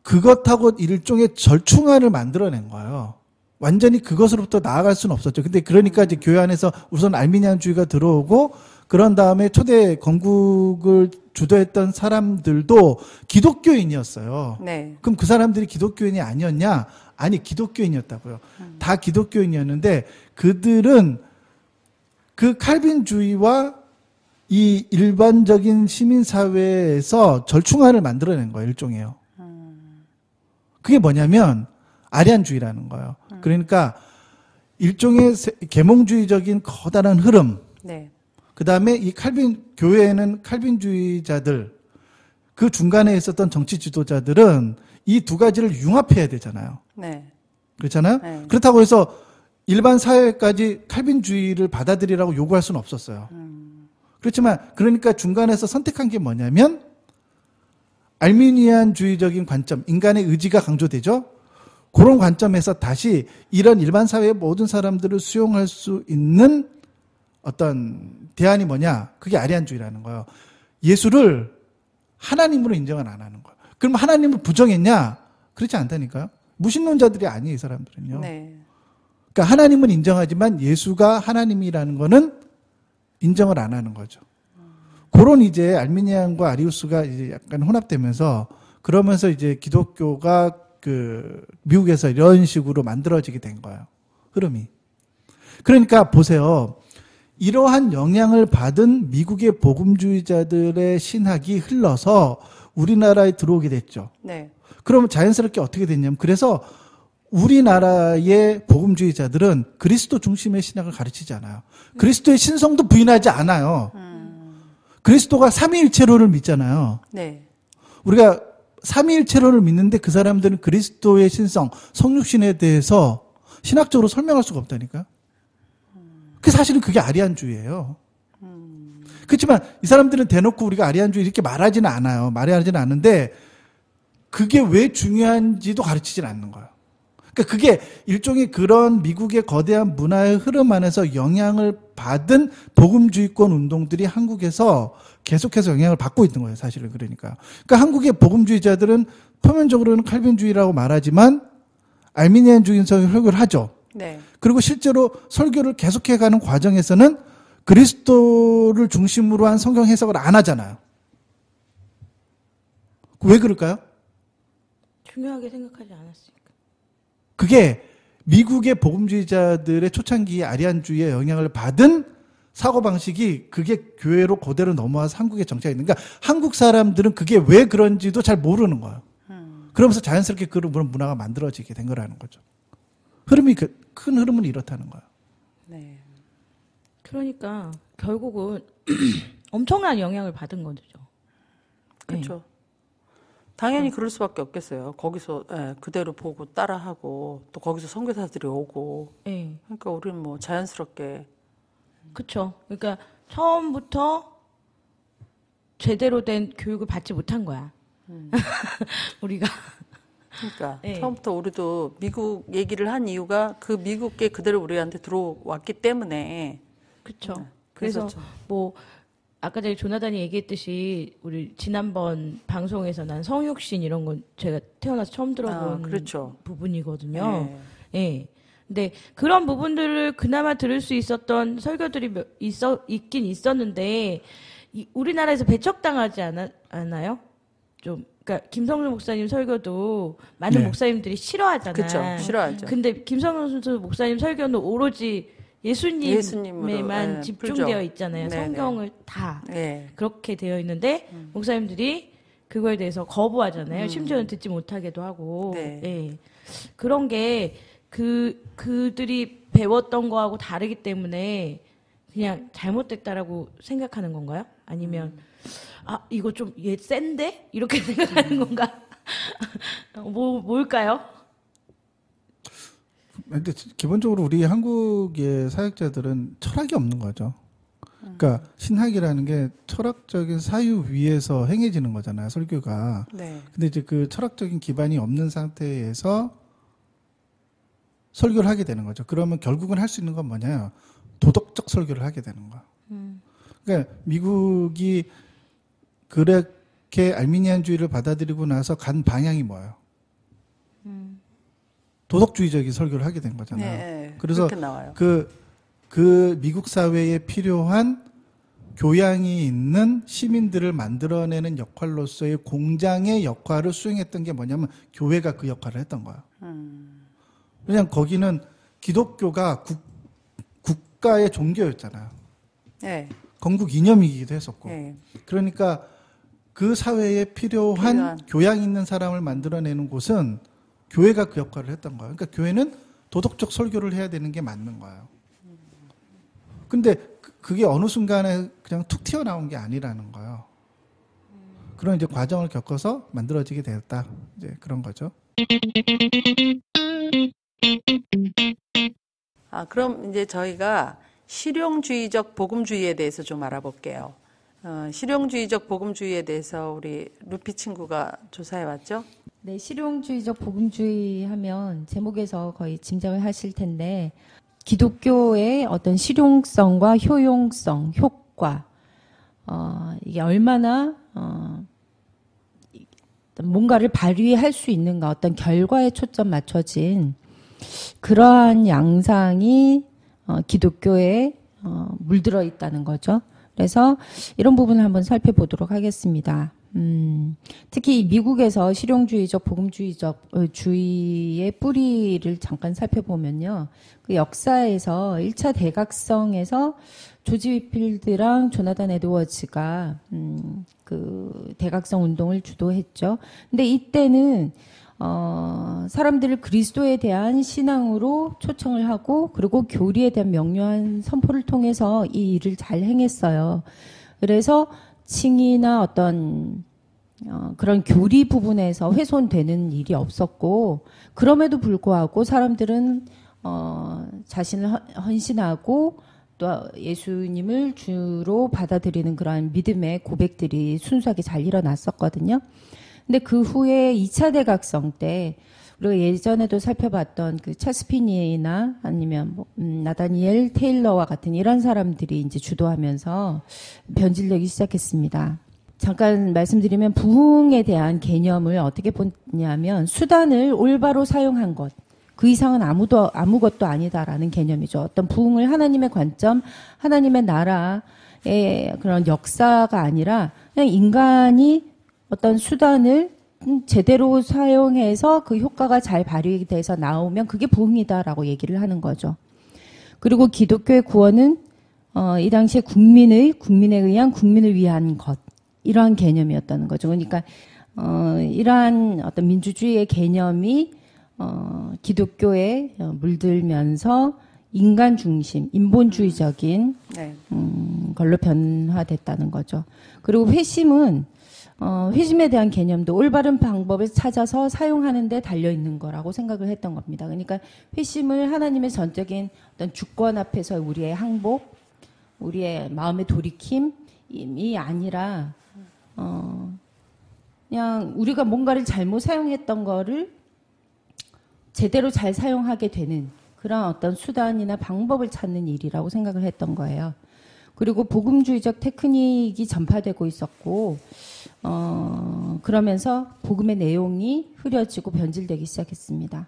그것하고 일종의 절충안을 만들어낸 거예요. 완전히 그것으로부터 나아갈 수는 없었죠. 근데 그러니까 이제 교회 안에서 우선 알미니안주의가 들어오고 그런 다음에 초대 건국을 주도했던 사람들도 기독교인이었어요. 네. 그럼 그 사람들이 기독교인이 아니었냐? 아니, 기독교인이었다고요. 다 기독교인이었는데 그들은 그 칼빈주의와 이 일반적인 시민사회에서 절충안을 만들어낸 거예요. 일종이에요. 그게 뭐냐면 아리안주의라는 거예요. 그러니까 일종의 계몽주의적인 커다란 흐름. 네. 그 다음에 이 교회에는 칼빈주의자들, 그 중간에 있었던 정치 지도자들은 이 두 가지를 융합해야 되잖아요. 네. 그렇잖아요? 네. 그렇다고 해서 일반 사회까지 칼빈주의를 받아들이라고 요구할 수는 없었어요. 그렇지만, 그러니까 중간에서 선택한 게 뭐냐면, 알미니안주의적인 관점, 인간의 의지가 강조되죠? 그런 관점에서 다시 이런 일반 사회의 모든 사람들을 수용할 수 있는 어떤 대안이 뭐냐? 그게 아리안주의라는 거예요. 예수를 하나님으로 인정을 안 하는 거예요. 그럼 하나님을 부정했냐? 그렇지 않다니까요. 무신론자들이 아니에요, 이 사람들은요. 네. 그러니까 하나님은 인정하지만 예수가 하나님이라는 거는 인정을 안 하는 거죠. 그런 이제 알미니안과 아리우스가 이제 약간 혼합되면서 그러면서 이제 기독교가 미국에서 이런 식으로 만들어지게 된 거예요. 흐름이. 그러니까 보세요. 이러한 영향을 받은 미국의 복음주의자들의 신학이 흘러서 우리나라에 들어오게 됐죠. 네. 그러면 자연스럽게 어떻게 됐냐면 그래서 우리나라의 복음주의자들은 그리스도 중심의 신학을 가르치지 않아요. 그리스도의 신성도 부인하지 않아요. 그리스도가 삼위일체론을 믿잖아요. 네. 우리가 삼위일체론을 믿는데 그 사람들은 그리스도의 신성, 성육신에 대해서 신학적으로 설명할 수가 없다니까요. 사실은 그게 아리안주의예요. 그렇지만 이 사람들은 대놓고 우리가 아리안주의 이렇게 말하지는 않아요. 말하지는 않는데 그게 왜 중요한지도 가르치지는 않는 거예요. 그러니까 그게 일종의 그런 미국의 거대한 문화의 흐름 안에서 영향을 받은 복음주의권 운동들이 한국에서 계속해서 영향을 받고 있는 거예요. 사실은 그러니까 한국의 복음주의자들은 표면적으로는 칼빈주의라고 말하지만 알미니안주의 설교를 하죠. 네. 그리고 실제로 설교를 계속해가는 과정에서는 그리스도를 중심으로 한 성경 해석을 안 하잖아요. 왜 그럴까요? 중요하게 생각하지 않았으니까. 그게 미국의 복음주의자들의 초창기 아리안주의의 영향을 받은 사고방식이 그게 교회로 그대로 넘어와서 한국에 정착이 있는. 그러니까 한국 사람들은 그게 왜 그런지도 잘 모르는 거예요. 그러면서 자연스럽게 그런 문화가 만들어지게 된 거라는 거죠. 흐름이 큰 흐름은 이렇다는 거예요. 네. 그러니까 결국은 엄청난 영향을 받은 거죠. 그렇죠. 당연히 그럴 수밖에 없겠어요. 거기서 그대로 보고 따라하고 또 거기서 선교사들이 오고. 네. 그러니까 우리는 뭐 자연스럽게. 그렇죠. 그러니까 처음부터 제대로 된 교육을 받지 못한 거야. 우리가. 그러니까 네. 처음부터 우리도 미국 얘기를 한 이유가 그 미국계 그대로 우리한테 들어왔기 때문에. 그렇죠. 그래서 그래서 뭐 아까 전에 조나단이 얘기했듯이 우리 지난번 방송에서 난 성육신 이런 건 제가 태어나서 처음 들어본 그렇죠. 부분이거든요. 예. 근데 그런 부분들을 그나마 들을 수 있었던 설교들이 있긴 있었는데 우리나라에서 배척당하지 않아요? 좀 그러니까 김성수 목사님 설교도 많은 네. 목사님들이 싫어하잖아요. 그렇죠. 싫어하죠. 근데 김성수 목사님 설교는 오로지 예수님에만 네, 집중되어 풀죠. 있잖아요. 네네. 성경을 다 네. 그렇게 되어 있는데 목사님들이 그거에 대해서 거부하잖아요. 심지어는 듣지 못하게도 하고. 네. 예. 그런 게 그들이 배웠던 거하고 다르기 때문에 그냥 잘못됐다라고 생각하는 건가요? 아니면 이거 좀 얘 센데? 이렇게 생각하는 건가? 뭘까요? 근데 기본적으로 우리 한국의 사역자들은 철학이 없는 거죠. 그러니까 신학이라는 게 철학적인 사유 위에서 행해지는 거잖아요, 설교가. 네. 근데 이제 그 철학적인 기반이 없는 상태에서 설교를 하게 되는 거죠. 그러면 결국은 할 수 있는 건 뭐냐? 도덕적 설교를 하게 되는 거야. 그러니까 미국이 그렇게 알미니안주의를 받아들이고 나서 간 방향이 뭐예요? 도덕주의적인 설교를 하게 된 거잖아요. 네. 그래서 그렇게 나와요. 그 미국 사회에 필요한 교양이 있는 시민들을 만들어내는 역할로서의 공장의 역할을 수행했던 게 뭐냐면 교회가 그 역할을 했던 거예요. 왜냐하면 거기는 기독교가 국가의 종교였잖아요. 네. 건국 이념이기도 했었고. 네. 그러니까 그 사회에 필요한 교양 있는 사람을 만들어내는 곳은 교회가 그 역할을 했던 거예요. 그러니까 교회는 도덕적 설교를 해야 되는 게 맞는 거예요. 근데 그게 어느 순간에 그냥 툭 튀어나온 게 아니라는 거예요. 그런 이제 과정을 겪어서 만들어지게 되었다. 이제 그런 거죠. 그럼 이제 저희가 실용주의적 복음주의에 대해서 좀 알아볼게요. 실용주의적 복음주의에 대해서 우리 루피 친구가 조사해 왔죠? 네, 실용주의적 복음주의 하면 제목에서 거의 짐작을 하실 텐데 기독교의 어떤 실용성과 효용성, 효과 이게 얼마나 뭔가를 발휘할 수 있는가 어떤 결과에 초점 맞춰진 그러한 양상이 기독교에 물들어 있다는 거죠. 그래서 이런 부분을 한번 살펴보도록 하겠습니다. 특히 미국에서 실용주의적, 복음주의의 뿌리를 잠깐 살펴보면요. 그 역사에서 1차 대각성에서 조지 위필드랑 조나단 에드워즈가 그 대각성 운동을 주도했죠. 근데 이때는 사람들을 그리스도에 대한 신앙으로 초청을 하고 그리고 교리에 대한 명료한 선포를 통해서 이 일을 잘 행했어요. 그래서 칭의나 어떤 그런 교리 부분에서 훼손되는 일이 없었고 그럼에도 불구하고 사람들은 자신을 헌신하고 또 예수님을 주로 받아들이는 그런 믿음의 고백들이 순수하게 잘 일어났었거든요. 근데 그 후에 2차 대각성 때 우리가 예전에도 살펴봤던 그 찰스피니나 아니면 나다니엘 테일러와 같은 이런 사람들이 이제 주도하면서 변질되기 시작했습니다. 잠깐 말씀드리면 부흥에 대한 개념을 어떻게 보냐면 수단을 올바로 사용한 것. 그 이상은 아무것도 아니다라는 개념이죠. 어떤 부흥을 하나님의 관점, 하나님의 나라의 그런 역사가 아니라 그냥 인간이 어떤 수단을 제대로 사용해서 그 효과가 잘 발휘돼서 나오면 그게 부흥이다라고 얘기를 하는 거죠. 그리고 기독교의 구원은 이 당시에 국민에 의한 국민을 위한 것 이러한 개념이었다는 거죠. 그러니까 이러한 어떤 민주주의의 개념이 기독교에 물들면서 인간 중심, 인본주의적인 네. 걸로 변화됐다는 거죠. 그리고 회심은 회심에 대한 개념도 올바른 방법을 찾아서 사용하는 데 달려 있는 거라고 생각을 했던 겁니다. 그러니까 회심을 하나님의 전적인 어떤 주권 앞에서 우리의 항복, 우리의 마음의 돌이킴이 아니라 그냥 우리가 뭔가를 잘못 사용했던 거를 제대로 잘 사용하게 되는 그런 어떤 수단이나 방법을 찾는 일이라고 생각을 했던 거예요. 그리고 복음주의적 테크닉이 전파되고 있었고 그러면서 복음의 내용이 흐려지고 변질되기 시작했습니다.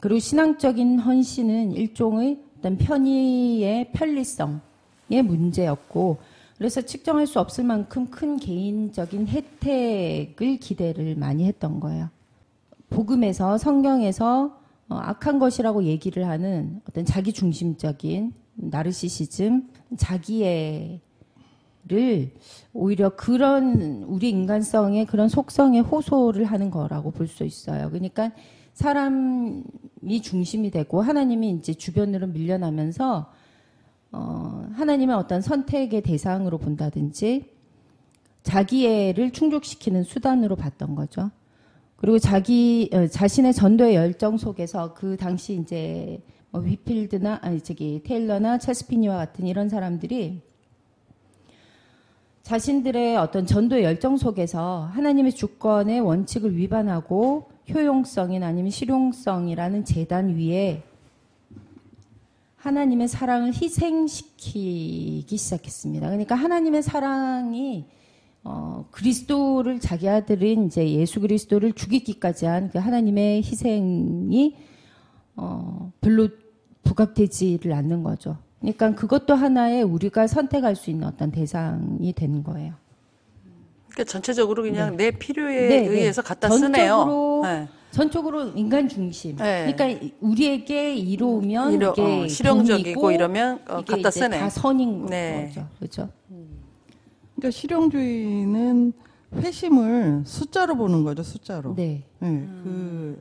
그리고 신앙적인 헌신은 일종의 어떤 편의의 편리성의 문제였고 그래서 측정할 수 없을 만큼 큰 개인적인 혜택을 기대를 많이 했던 거예요. 복음에서 성경에서 악한 것이라고 얘기를 하는 어떤 자기 중심적인 나르시시즘, 자기애를 오히려 그런 우리 인간성의 그런 속성에 호소를 하는 거라고 볼 수 있어요. 그러니까 사람이 중심이 되고 하나님이 이제 주변으로 밀려나면서 하나님의 어떤 선택의 대상으로 본다든지 자기애를 충족시키는 수단으로 봤던 거죠. 그리고 자신의 전도의 열정 속에서 그 당시 이제 휘필드나 테일러나 찰스피니와 같은 이런 사람들이 자신들의 어떤 전도의 열정 속에서 하나님의 주권의 원칙을 위반하고 효용성이나 아니면 실용성이라는 재단 위에 하나님의 사랑을 희생시키기 시작했습니다. 그러니까 하나님의 사랑이 그리스도를 자기 아들인 이제 예수 그리스도를 죽이기까지 한 그 하나님의 희생이 별로 부각되지를 않는 거죠. 그러니까 그것도 하나의 우리가 선택할 수 있는 어떤 대상이 되는 거예요. 그러니까 전체적으로 그냥 내 필요에 의해서 갖다 쓰네요. 전적으로 인간 중심. 그러니까 우리에게 이로우면 이게 실용적이고 돈이고, 이러면 갖다 쓰네. 다 선인 거죠. 그렇죠? 그러니까 실용주의는 회심을 숫자로 보는 거죠. 숫자로. 네. 그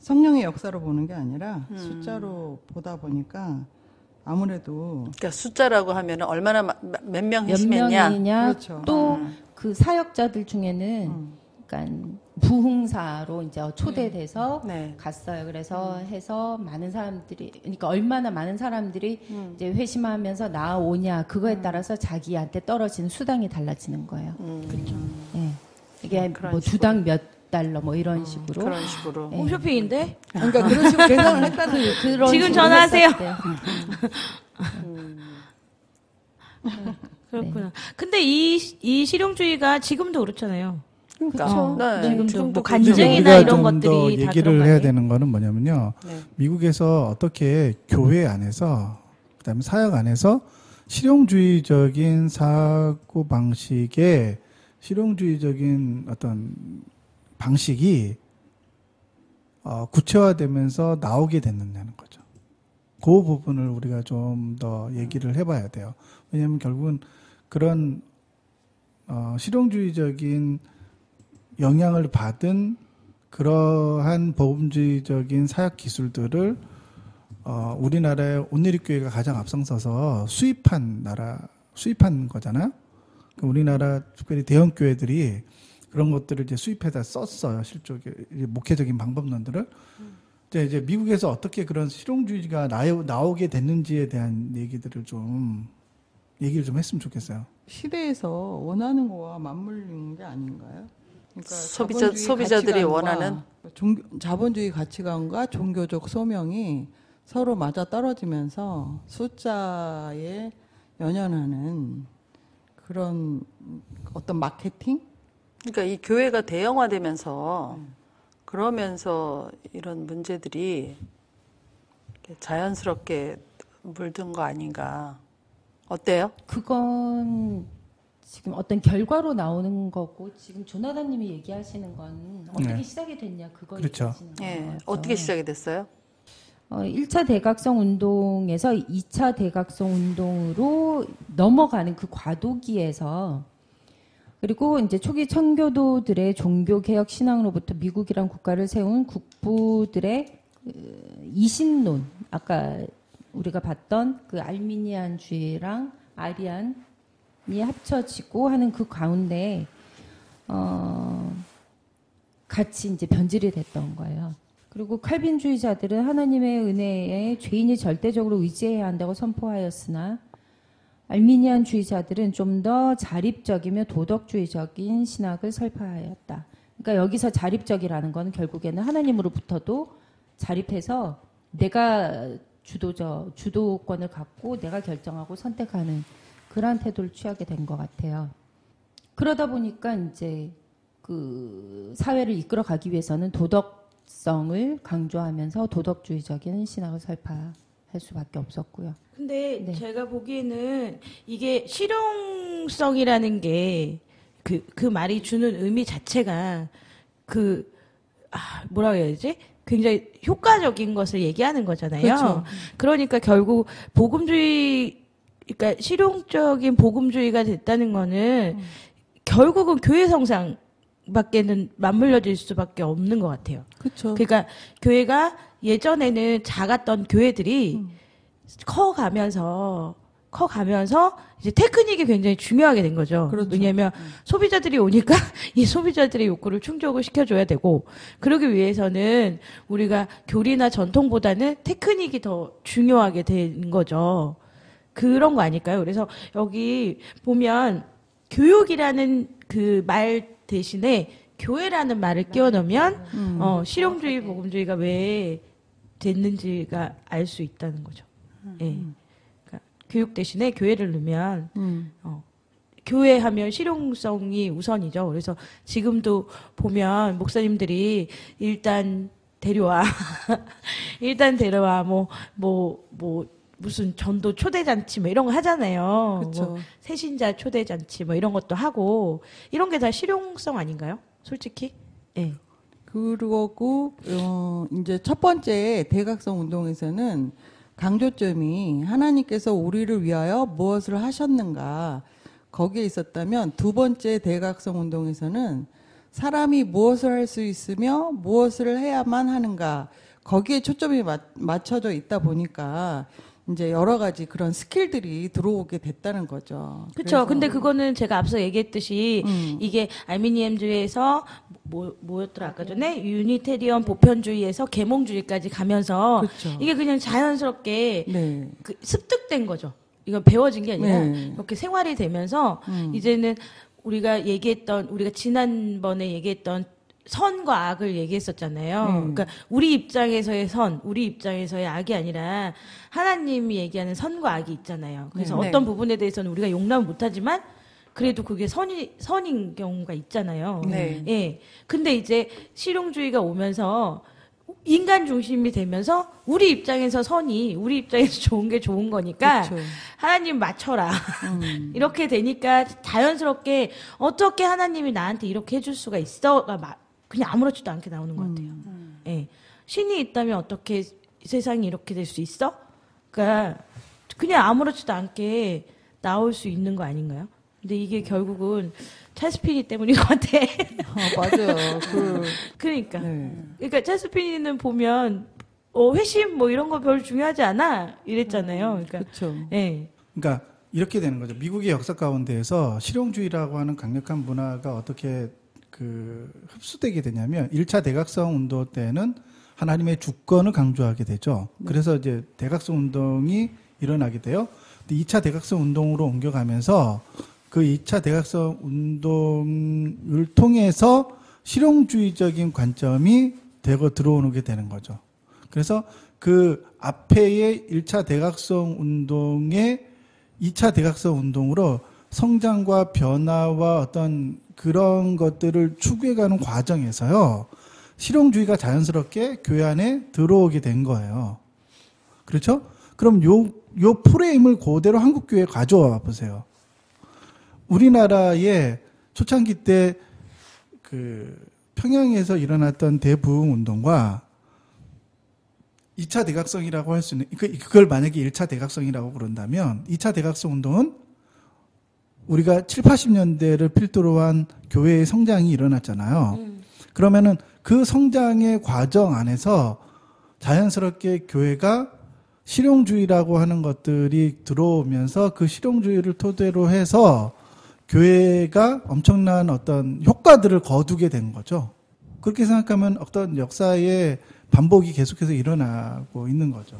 성령의 역사로 보는 게 아니라 숫자로 보다 보니까 아무래도 그러니까 숫자라고 하면 얼마나 몇 명 몇 회심했냐. 명이냐. 그렇죠. 또 그 사역자들 중에는 그러니까 부흥사로 이제 초대돼서 갔어요. 그래서 해서 많은 사람들이 그러니까 얼마나 많은 사람들이 이제 회심하면서 나오냐 그거에 따라서 자기한테 떨어지는 수당이 달라지는 거예요. 그렇죠. 네. 이게 뭐 주당 몇 달러 뭐 이런 식으로. 그런 식으로. 홈쇼핑인데? 그러니까 그런 식으로 계산을 했다는 그런 지금 식으로 전화하세요. 했었대요. 그렇구나. 근데 이 실용주의가 지금도 그렇잖아요. 그러니까 지금도 뭐 근데 간증이나 우리가 이런 좀 것들이 더 다 얘기를 그런 거 해야 아니에요? 되는 거는 뭐냐면요. 미국에서 어떻게 교회 안에서 그다음에 사역 안에서 실용주의적인 사고 방식의 실용주의적인 어떤 방식이 구체화되면서 나오게 됐느냐는 거죠. 그 부분을 우리가 좀 더 얘기를 해봐야 돼요. 왜냐하면 결국은 그런 실용주의적인 영향을 받은 그러한 복음주의적인 사역 기술들을 우리나라의 온누리교회가 가장 앞장서서 수입한 거잖아요. 우리나라 특별히 대형 교회들이 그런 것들을 이제 수입해다 썼어요. 실적에 목회적인 방법론들을. 이제 미국에서 어떻게 그런 실용주의가 나오게 됐는지에 대한 얘기를 좀 했으면 좋겠어요. 시대에서 원하는 거와 맞물리는 게 아닌가요? 그러니까 소비자들이 원하는 자본주의 가치관과 종교적 소명이 서로 맞아 떨어지면서 숫자에 연연하는 그런 어떤 마케팅? 그러니까 이 교회가 대형화되면서 그러면서 이런 문제들이 자연스럽게 물든 거 아닌가. 어때요? 그건 지금 어떤 결과로 나오는 거고 지금 조나단님이 얘기하시는 건 어떻게 시작이 됐냐 그거 그렇죠. 얘기하시는 거죠. 어떻게 시작이 됐어요? 1차 대각성 운동에서 2차 대각성 운동으로 넘어가는 그 과도기에서 그리고 이제 초기 청교도들의 종교개혁 신앙으로부터 미국이란 국가를 세운 국부들의 이신론, 아까 우리가 봤던 그 알미니안주의랑 아리안이 합쳐지고 하는 그 가운데 같이 이제 변질이 됐던 거예요. 그리고 칼빈주의자들은 하나님의 은혜에 죄인이 절대적으로 의지해야 한다고 선포하였으나 알미니안주의자들은 좀 더 자립적이며 도덕주의적인 신학을 설파하였다. 그러니까 여기서 자립적이라는 건 결국에는 하나님으로부터도 자립해서 내가 주도권을 갖고 내가 결정하고 선택하는 그러한 태도를 취하게 된 것 같아요. 그러다 보니까 이제 그 사회를 이끌어가기 위해서는 도덕성을 강조하면서 도덕주의적인 신학을 설파할 수밖에 없었고요. 근데 네. 제가 보기에는 이게 실용성이라는 게 그 말이 주는 의미 자체가 뭐라고 해야 되지? 굉장히 효과적인 것을 얘기하는 거잖아요. 그렇죠. 그러니까 결국 그러니까 실용적인 복음주의가 됐다는 거는 결국은 교회 성상밖에는 맞물려질 수밖에 없는 것 같아요. 그렇죠. 그러니까 교회가 예전에는 작았던 교회들이 커가면서 이제 테크닉이 굉장히 중요하게 된 거죠. 그렇죠. 왜냐하면 소비자들이 오니까 이 소비자들의 욕구를 충족을 시켜줘야 되고, 그러기 위해서는 우리가 교리나 전통보다는 테크닉이 더 중요하게 된 거죠. 그런 거 아닐까요? 그래서 여기 보면 교육이라는 그 말 대신에 교회라는 말을 끼워 넣으면 실용주의, 복음주의가 왜 됐는지가 알 수 있다는 거죠. 예. 그러니까 교육 대신에 교회를 넣으면 교회 하면 실용성이 우선이죠. 그래서 지금도 보면 목사님들이 일단 데려와 무슨 전도 초대잔치 뭐 이런 거 하잖아요. 그쵸. 뭐 새신자 초대잔치 뭐 이런 것도 하고, 이런 게 다 실용성 아닌가요? 솔직히? 예. 그러고 이제 첫 번째 대각성 운동에서는 강조점이 하나님께서 우리를 위하여 무엇을 하셨는가 거기에 있었다면, 두 번째 대각성 운동에서는 사람이 무엇을 할 수 있으며 무엇을 해야만 하는가 거기에 초점이 맞춰져 있다 보니까 이제 여러 가지 그런 스킬들이 들어오게 됐다는 거죠. 그렇죠. 근데 그거는 제가 앞서 얘기했듯이 이게 알미니엠주의에서 뭐였더라 아까 전에 유니테리언 보편주의에서 계몽주의까지 가면서 그렇죠. 이게 그냥 자연스럽게 네. 그 습득된 거죠. 이건 배워진 게 아니라 네. 이렇게 생활이 되면서 이제는 우리가 지난번에 얘기했던 선과 악을 얘기했었잖아요. 그러니까 우리 입장에서의 선, 우리 입장에서의 악이 아니라 하나님이 얘기하는 선과 악이 있잖아요. 그래서 네. 어떤 부분에 대해서는 우리가 용납을 못하지만 그래도 그게 선인 경우가 있잖아요. 네. 예. 근데 이제 실용주의가 오면서 인간 중심이 되면서 우리 입장에서 좋은 게 좋은 거니까 그렇죠. 하나님 맞춰라. 이렇게 되니까 자연스럽게 어떻게 하나님이 나한테 이렇게 해줄 수가 있어가 그냥 아무렇지도 않게 나오는 것 같아요. 예. 신이 있다면 어떻게 세상이 이렇게 될 수 있어? 그러니까 그냥 아무렇지도 않게 나올 수 있는 거 아닌가요? 근데 이게 결국은 찰스 피니 때문인 것 같아. 맞아요. 그러니까. 네. 그러니까 찰스 피니는 보면 회심 뭐 이런 거 별로 중요하지 않아 이랬잖아요. 그러니까. 그렇죠. 예. 그러니까 이렇게 되는 거죠. 미국의 역사 가운데에서 실용주의라고 하는 강력한 문화가 어떻게 흡수되게 되냐면 1차 대각성 운동 때는 하나님의 주권을 강조하게 되죠. 그래서 이제 대각성 운동이 일어나게 돼요. 근데 2차 대각성 운동으로 옮겨가면서 그 2차 대각성 운동을 통해서 실용주의적인 관점이 되고 들어오게 되는 거죠. 그래서 그 앞에의 1차 대각성 운동의 2차 대각성 운동으로 성장과 변화와 어떤 그런 것들을 추구해가는 과정에서요, 실용주의가 자연스럽게 교회 안에 들어오게 된 거예요. 그렇죠? 그럼 요 프레임을 그대로 한국교회에 가져와 보세요. 우리나라의 초창기 때 평양에서 일어났던 대부흥 운동과 2차 대각성이라고 할 수 있는, 그걸 만약에 1차 대각성이라고 그런다면 2차 대각성 운동은 우리가 7, 80년대를 필두로 한 교회의 성장이 일어났잖아요. 그러면은 그 성장의 과정 안에서 자연스럽게 교회가 실용주의라고 하는 것들이 들어오면서 그 실용주의를 토대로 해서 교회가 엄청난 어떤 효과들을 거두게 된 거죠. 그렇게 생각하면 어떤 역사의 반복이 계속해서 일어나고 있는 거죠.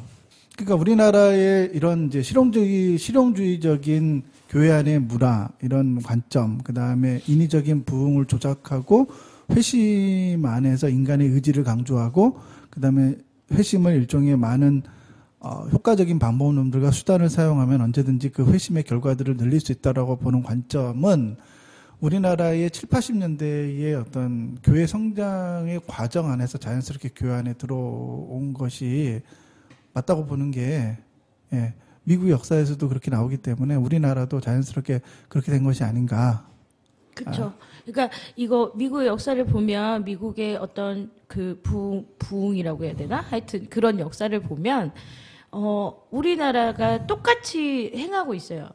그러니까 우리나라의 이런 이제 실용주의적인 교회 안의 문화, 이런 관점, 그 다음에 인위적인 부흥을 조작하고 회심 안에서 인간의 의지를 강조하고, 그 다음에 회심을 일종의 많은 효과적인 방법론들과 수단을 사용하면 언제든지 그 회심의 결과들을 늘릴 수 있다라고 보는 관점은 우리나라의 7, 80년대의 어떤 교회 성장의 과정 안에서 자연스럽게 교회 안에 들어온 것이 맞다고 보는 게, 예, 미국 역사에서도 그렇게 나오기 때문에 우리나라도 자연스럽게 그렇게 된 것이 아닌가. 그렇죠. 그러니까 이거 미국의 역사를 보면 미국의 어떤 그 부흥이라고 해야 되나? 하여튼 그런 역사를 보면 우리나라가 똑같이 행하고 있어요.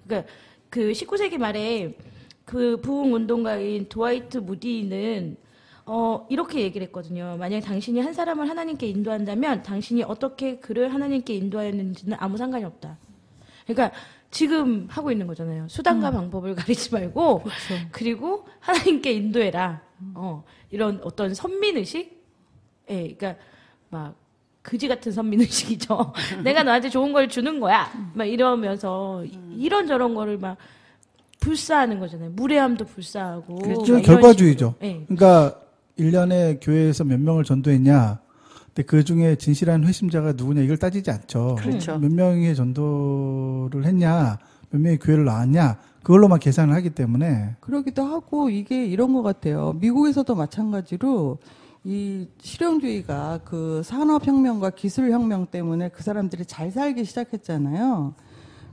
그러니까 그 19세기 말에 그 부흥 운동가인 드와이트 무디는 이렇게 얘기를 했거든요. 만약에 당신이 한 사람을 하나님께 인도한다면 당신이 어떻게 그를 하나님께 인도하였는지는 아무 상관이 없다. 그러니까 지금 하고 있는 거잖아요. 수단과 방법을 가리지 말고 그렇죠. 그리고 하나님께 인도해라. 이런 어떤 선민의식? 예, 그러니까 막 그지 같은 선민의식이죠. 내가 너한테 좋은 걸 주는 거야. 막 이러면서 이런저런 거를 막 불사하는 거잖아요. 무례함도 불사하고. 그렇죠. 결과주의죠. 네. 그러니까 1년에 교회에서 몇 명을 전도했냐. 근데 그 중에 진실한 회심자가 누구냐 이걸 따지지 않죠. 그렇죠. 몇 명의 전도를 했냐, 몇 명의 교회를 나왔냐, 그걸로만 계산을 하기 때문에. 그러기도 하고 이게 이런 것 같아요. 미국에서도 마찬가지로 이 실용주의가 그 산업혁명과 기술혁명 때문에 그 사람들이 잘 살기 시작했잖아요.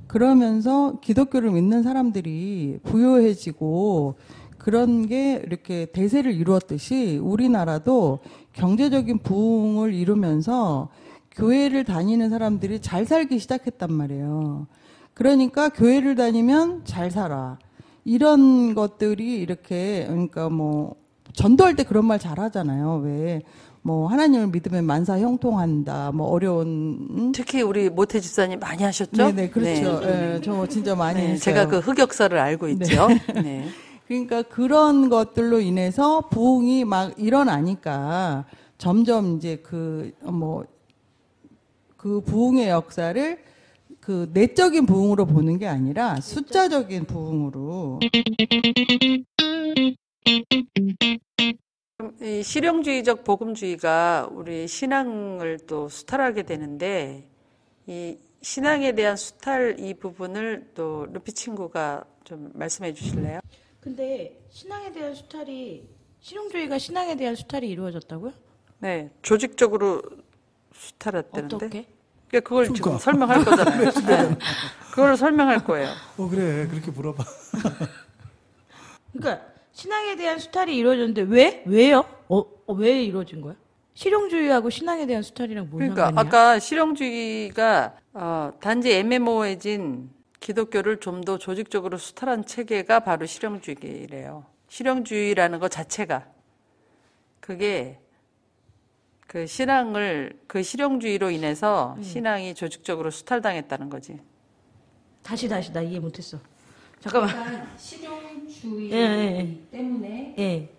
그러면서 기독교를 믿는 사람들이 부유해지고 그런 게 이렇게 대세를 이루었듯이 우리나라도 경제적인 부흥을 이루면서 교회를 다니는 사람들이 잘 살기 시작했단 말이에요. 그러니까 교회를 다니면 잘 살아. 이런 것들이 이렇게, 그러니까 뭐 전도할 때 그런 말 잘 하잖아요. 왜 뭐 하나님을 믿으면 만사 형통한다. 뭐 어려운 특히 우리 모태 집사님 많이 하셨죠? 네네 그렇죠. 네. 예, 저 진짜 많이 네, 했어요. 제가 그 흑역사를 알고 있죠. 네. 그러니까 그런 것들로 인해서 부흥이 막 일어나니까 점점 이제 그 부흥의 역사를 그 내적인 부흥으로 보는 게 아니라 숫자적인 부흥으로. 이 실용주의적 복음주의가 우리 신앙을 또 수탈하게 되는데, 이 신앙에 대한 수탈 이 부분을 또 루피 친구가 좀 말씀해 주실래요? 근데 신앙에 대한 수탈이 실용주의가 신앙에 대한 수탈이 이루어졌다고요? 네, 조직적으로 수탈했다는데. 어떻게? 그러니까 그걸 지금 설명할 거잖아요. 네. 그걸 설명할 거예요. 그래. 그렇게 물어봐. 그러니까 신앙에 대한 수탈이 이루어졌는데 왜요? 왜 이루어진 거야? 실용주의하고 신앙에 대한 수탈이랑 뭔 그러니까 상관이야? 아까 실용주의가 단지 애매모호해진 기독교를 좀 더 조직적으로 수탈한 체계가 바로 실용주의래요. 실용주의라는 것 자체가 그게 그 신앙을 그 실용주의로 인해서 신앙이 조직적으로 수탈당했다는 거지. 다시 나 이해 못했어. 잠깐만. 그러니까 실용주의 예. 때문에 예.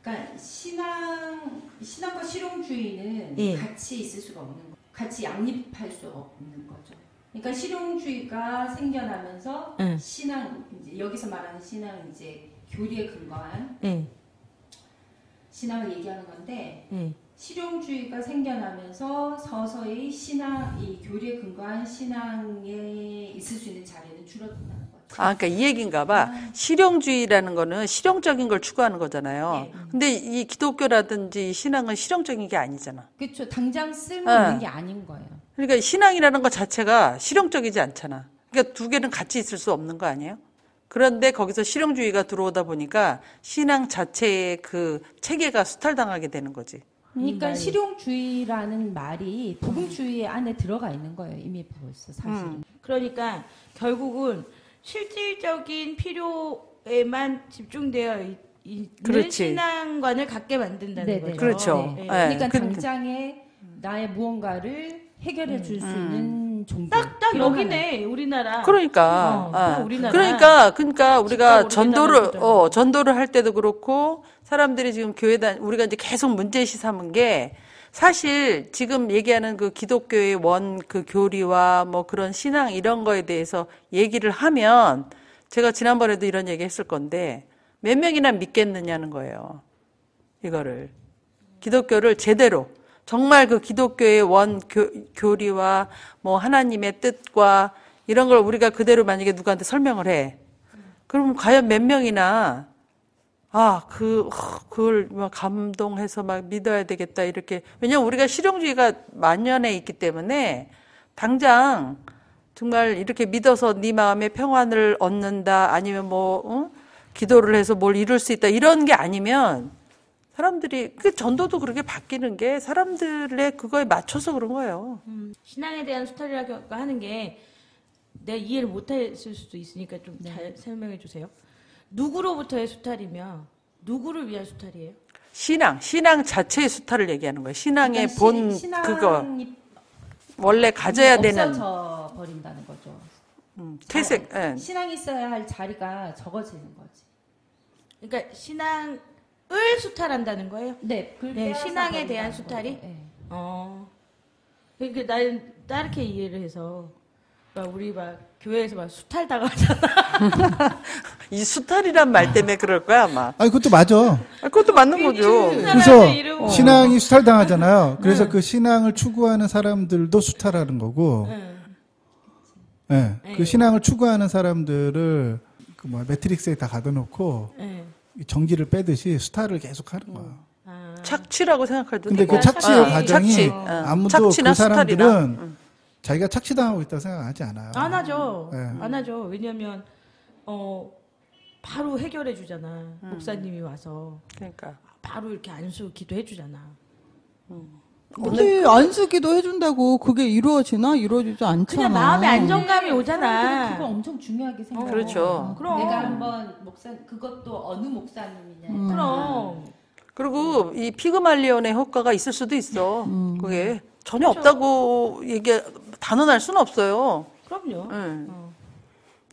그러니까 신앙과 실용주의는 예. 같이 있을 수가 없는 거예요. 같이 양립할 수 없는 거죠. 그러니까 실용주의가 생겨나면서 예. 신앙 이제 여기서 말하는 신앙은 이제 교리에 근거한 예. 신앙을 얘기하는 건데 예. 실용주의가 생겨나면서 서서히 이 교리에 근거한 신앙에 있을 수 있는 자리는 줄어든다는 거죠. 그러니까 이 얘기인가 봐. 실용주의라는 거는 실용적인 걸 추구하는 거잖아요. 네. 근데 이 기독교라든지 신앙은 실용적인 게 아니잖아. 그렇죠. 당장 쓸모 있는 게 아닌 거예요. 그러니까 신앙이라는 것 자체가 실용적이지 않잖아. 그러니까 두 개는 같이 있을 수 없는 거 아니에요? 그런데 거기서 실용주의가 들어오다 보니까 신앙 자체의 그 체계가 수탈당하게 되는 거지. 그러니까 실용주의라는 말이 복음주의 안에 들어가 있는 거예요. 이미 벌써 사실은. 그러니까 결국은 실질적인 필요에만 집중되어 있는 그렇지. 신앙관을 갖게 만든다는 네네. 거죠. 그렇죠. 네. 네. 그러니까 그- 당장에 나의 무언가를 해결해 줄 수 있는 종교. 딱 그런 여기네 우리나라. 그러니까, 딱 우리나라. 그러니까 우리가 집값 전도를 할 때도 그렇고 사람들이 지금 우리가 이제 계속 문제시 삼은 게 사실 지금 얘기하는 그 기독교의 그 교리와 뭐 그런 신앙 이런 거에 대해서 얘기를 하면 제가 지난번에도 이런 얘기 했을 건데 몇 명이나 믿겠느냐는 거예요. 이거를. 기독교를 제대로. 정말 그 기독교의 교리와 뭐 하나님의 뜻과 이런 걸 우리가 그대로 만약에 누구한테 설명을 해. 그러면 과연 몇 명이나 그걸 막 감동해서 막 믿어야 되겠다 이렇게. 왜냐면 우리가 실용주의가 만연해 있기 때문에 당장 정말 이렇게 믿어서 네 마음에 평안을 얻는다 아니면 기도를 해서 뭘 이룰 수 있다 이런 게 아니면 사람들이 그 전도도 그렇게 바뀌는 게 사람들의 그거에 맞춰서 그런 거예요. 신앙에 대한 수탈이라고 하는 게 내가 이해를 못했을 수도 있으니까 좀 잘 설명해 주세요. 누구로부터의 수탈이며 누구를 위한 수탈이에요? 신앙 자체의 수탈을 얘기하는 거예요. 신앙의 그러니까 본 그거 원래 가져야 되는 없어져 버린다는 거죠. 퇴색. 예. 신앙이 있어야 할 자리가 적어지는 거지. 그러니까 신앙을 수탈한다는 거예요? 네, 네, 신앙에 대한 수탈이? 네. 그러니까 나는 다르게 이해를 해서 우리 교회에서 수탈 당하잖아. 이 수탈이란 말 때문에 그럴 거야 아마. 아니 그것도 맞아. 그것도 맞는 거죠. 그래서 신앙이 수탈당하잖아요. 그래서 그 신앙을 추구하는 사람들도 수탈하는 거고, 예, 그 신앙을 추구하는 사람들을 매트릭스에 다 가둬놓고 이 전기를 빼듯이 수탈을 계속 하는 거야. 착취라고 생각해도 근데 되고. 그 착취의 과정이 착취. 아무도 착취나 그 사람들은 수탈이나. 자기가 착취당하고 있다고 생각하지 않아요. 안 하죠. 네. 안 하죠. 왜냐면 바로 해결해 주잖아. 목사님이 와서 그러니까. 바로 이렇게 안수 기도해 주잖아. 근데 안수기도 해준다고 그게 이루어지지 않잖아. 그냥 마음의 안정감이 오잖아. 사람들은 그걸 엄청 중요하게 생각해. 그렇죠. 그럼. 내가 한번 그것도 어느 목사님이냐. 그럼. 그리고 이 피그말리온의 효과가 있을 수도 있어. 그게 전혀 없다고 단언할 수는 없어요. 그럼요.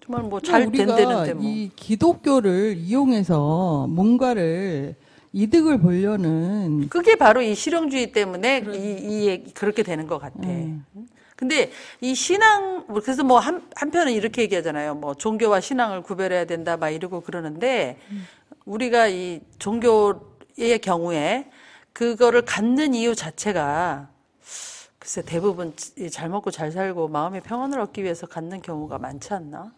정말 잘 우리가 된다는데 뭐. 이 기독교를 이용해서 뭔가를 이득을 보려는 그게 바로 이 실용주의 때문에 그렇게 되는 것 같아. 근데 이 신앙, 그래서 한편은 이렇게 얘기하잖아요. 종교와 신앙을 구별해야 된다, 막 이러고 그러는데, 우리가 이 종교의 경우에 그거를 갖는 이유 자체가 글쎄 대부분 잘 먹고 잘 살고 마음의 평안을 얻기 위해서 갖는 경우가 많지 않나?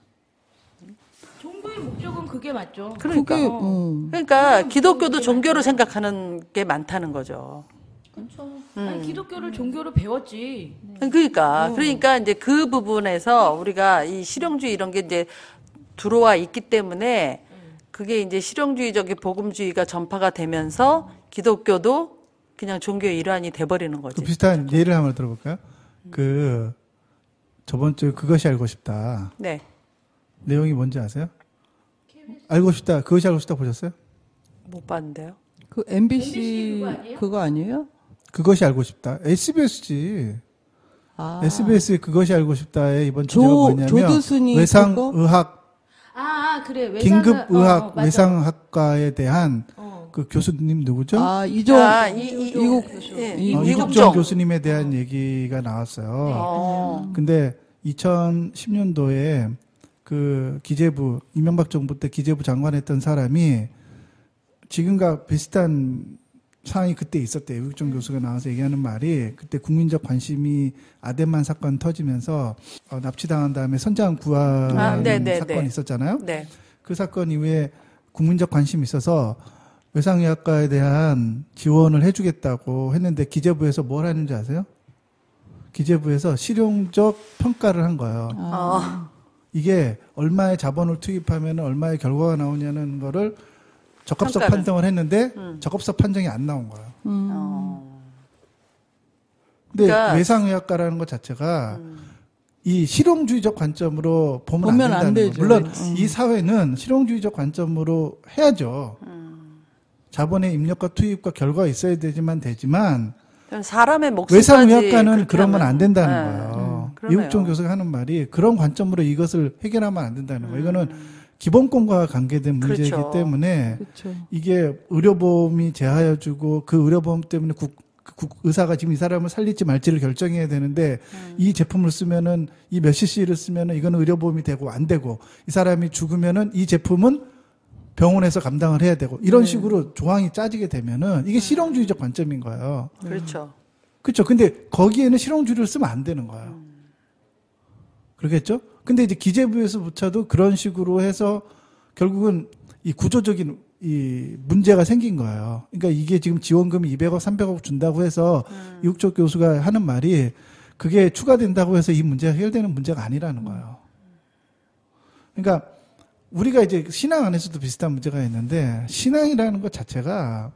종교의 목적은 그게 맞죠. 그러니까. 그게 그러니까 기독교도 종교로 생각하는 게 많다는 거죠. 그렇죠. 아니, 기독교를 종교로 배웠지. 그러니까 이제 그 부분에서 우리가 이 실용주의 이런 게 이제 들어와 있기 때문에 그게 이제 실용주의적인 복음주의가 전파가 되면서 기독교도 그냥 종교의 일환이 돼버리는 거지. 그 비슷한 예를 한번 들어볼까요? 저번 주에 그것이 알고 싶다. 네. 내용이 뭔지 아세요? 알고 싶다. 그것이 알고 싶다 보셨어요? 못 봤는데요. 그 MBC 그거 아니에요? 그것이 알고 싶다. SBS지. SBS 그것이 알고 싶다에 이번 주제가 뭐냐면 조두순이 외상의학 그래. 긴급의학 외상학과에 대한 그 교수님 누구죠? 이국정 교수님에 대한 얘기가 나왔어요. 근데 2010년도에 그 기재부 이명박 정부 때 기재부 장관했던 사람이 지금과 비슷한 상황이 그때 있었대요. 이국정 교수가 나와서 얘기하는 말이 그때 국민적 관심이 아덴만 사건 터지면서 납치당한 다음에 선장 구하는 사건이 있었잖아요. 네. 그 사건 이후에 국민적 관심이 있어서 외상의학과에 대한 지원을 해주겠다고 했는데 기재부에서 뭘 하는지 아세요? 기재부에서 실용적 평가를 한 거예요. 이게 얼마의 자본을 투입하면 얼마의 결과가 나오냐는 거를 적합성 판정을 했는데 적합성 판정이 안 나온 거예요. 근데 그러니까 외상의학과라는 것 자체가 이 실용주의적 관점으로 보면 안 보면 안 된다는 되죠. 거. 물론 그렇지. 이 사회는 실용주의적 관점으로 해야죠. 자본의 입력과 투입과 결과가 있어야 되지만 사람의 목숨까지 외상의학과는 그렇게 그러면 하면- 안 된다는 네. 거예요. 그러네요. 이국종 교수가 하는 말이 그런 관점으로 이것을 해결하면 안 된다는 거예요. 이거는 기본권과 관계된 문제이기 그렇죠. 때문에 그렇죠. 이게 의료보험이 제하여주고 그 의료보험 때문에 의사가 지금 이 사람을 살릴지 말지를 결정해야 되는데 이 제품을 쓰면은 이 몇 cc를 쓰면은 이거는 의료보험이 되고 안 되고 이 사람이 죽으면은 이 제품은 병원에서 감당을 해야 되고 이런 식으로 조항이 짜지게 되면은 이게 실용주의적 관점인 거예요. 그렇죠. 그렇죠. 근데 거기에는 실용주의를 쓰면 안 되는 거예요. 그러겠죠? 근데 이제 기재부에서부터도 그런 식으로 해서 결국은 이 구조적인 이 문제가 생긴 거예요. 그러니까 이게 지금 지원금이 200억, 300억 준다고 해서 이국종 교수가 하는 말이 그게 추가된다고 해서 이 문제가 해결되는 문제가 아니라는 거예요. 그러니까 우리가 이제 신앙 안에서도 비슷한 문제가 있는데 신앙이라는 것 자체가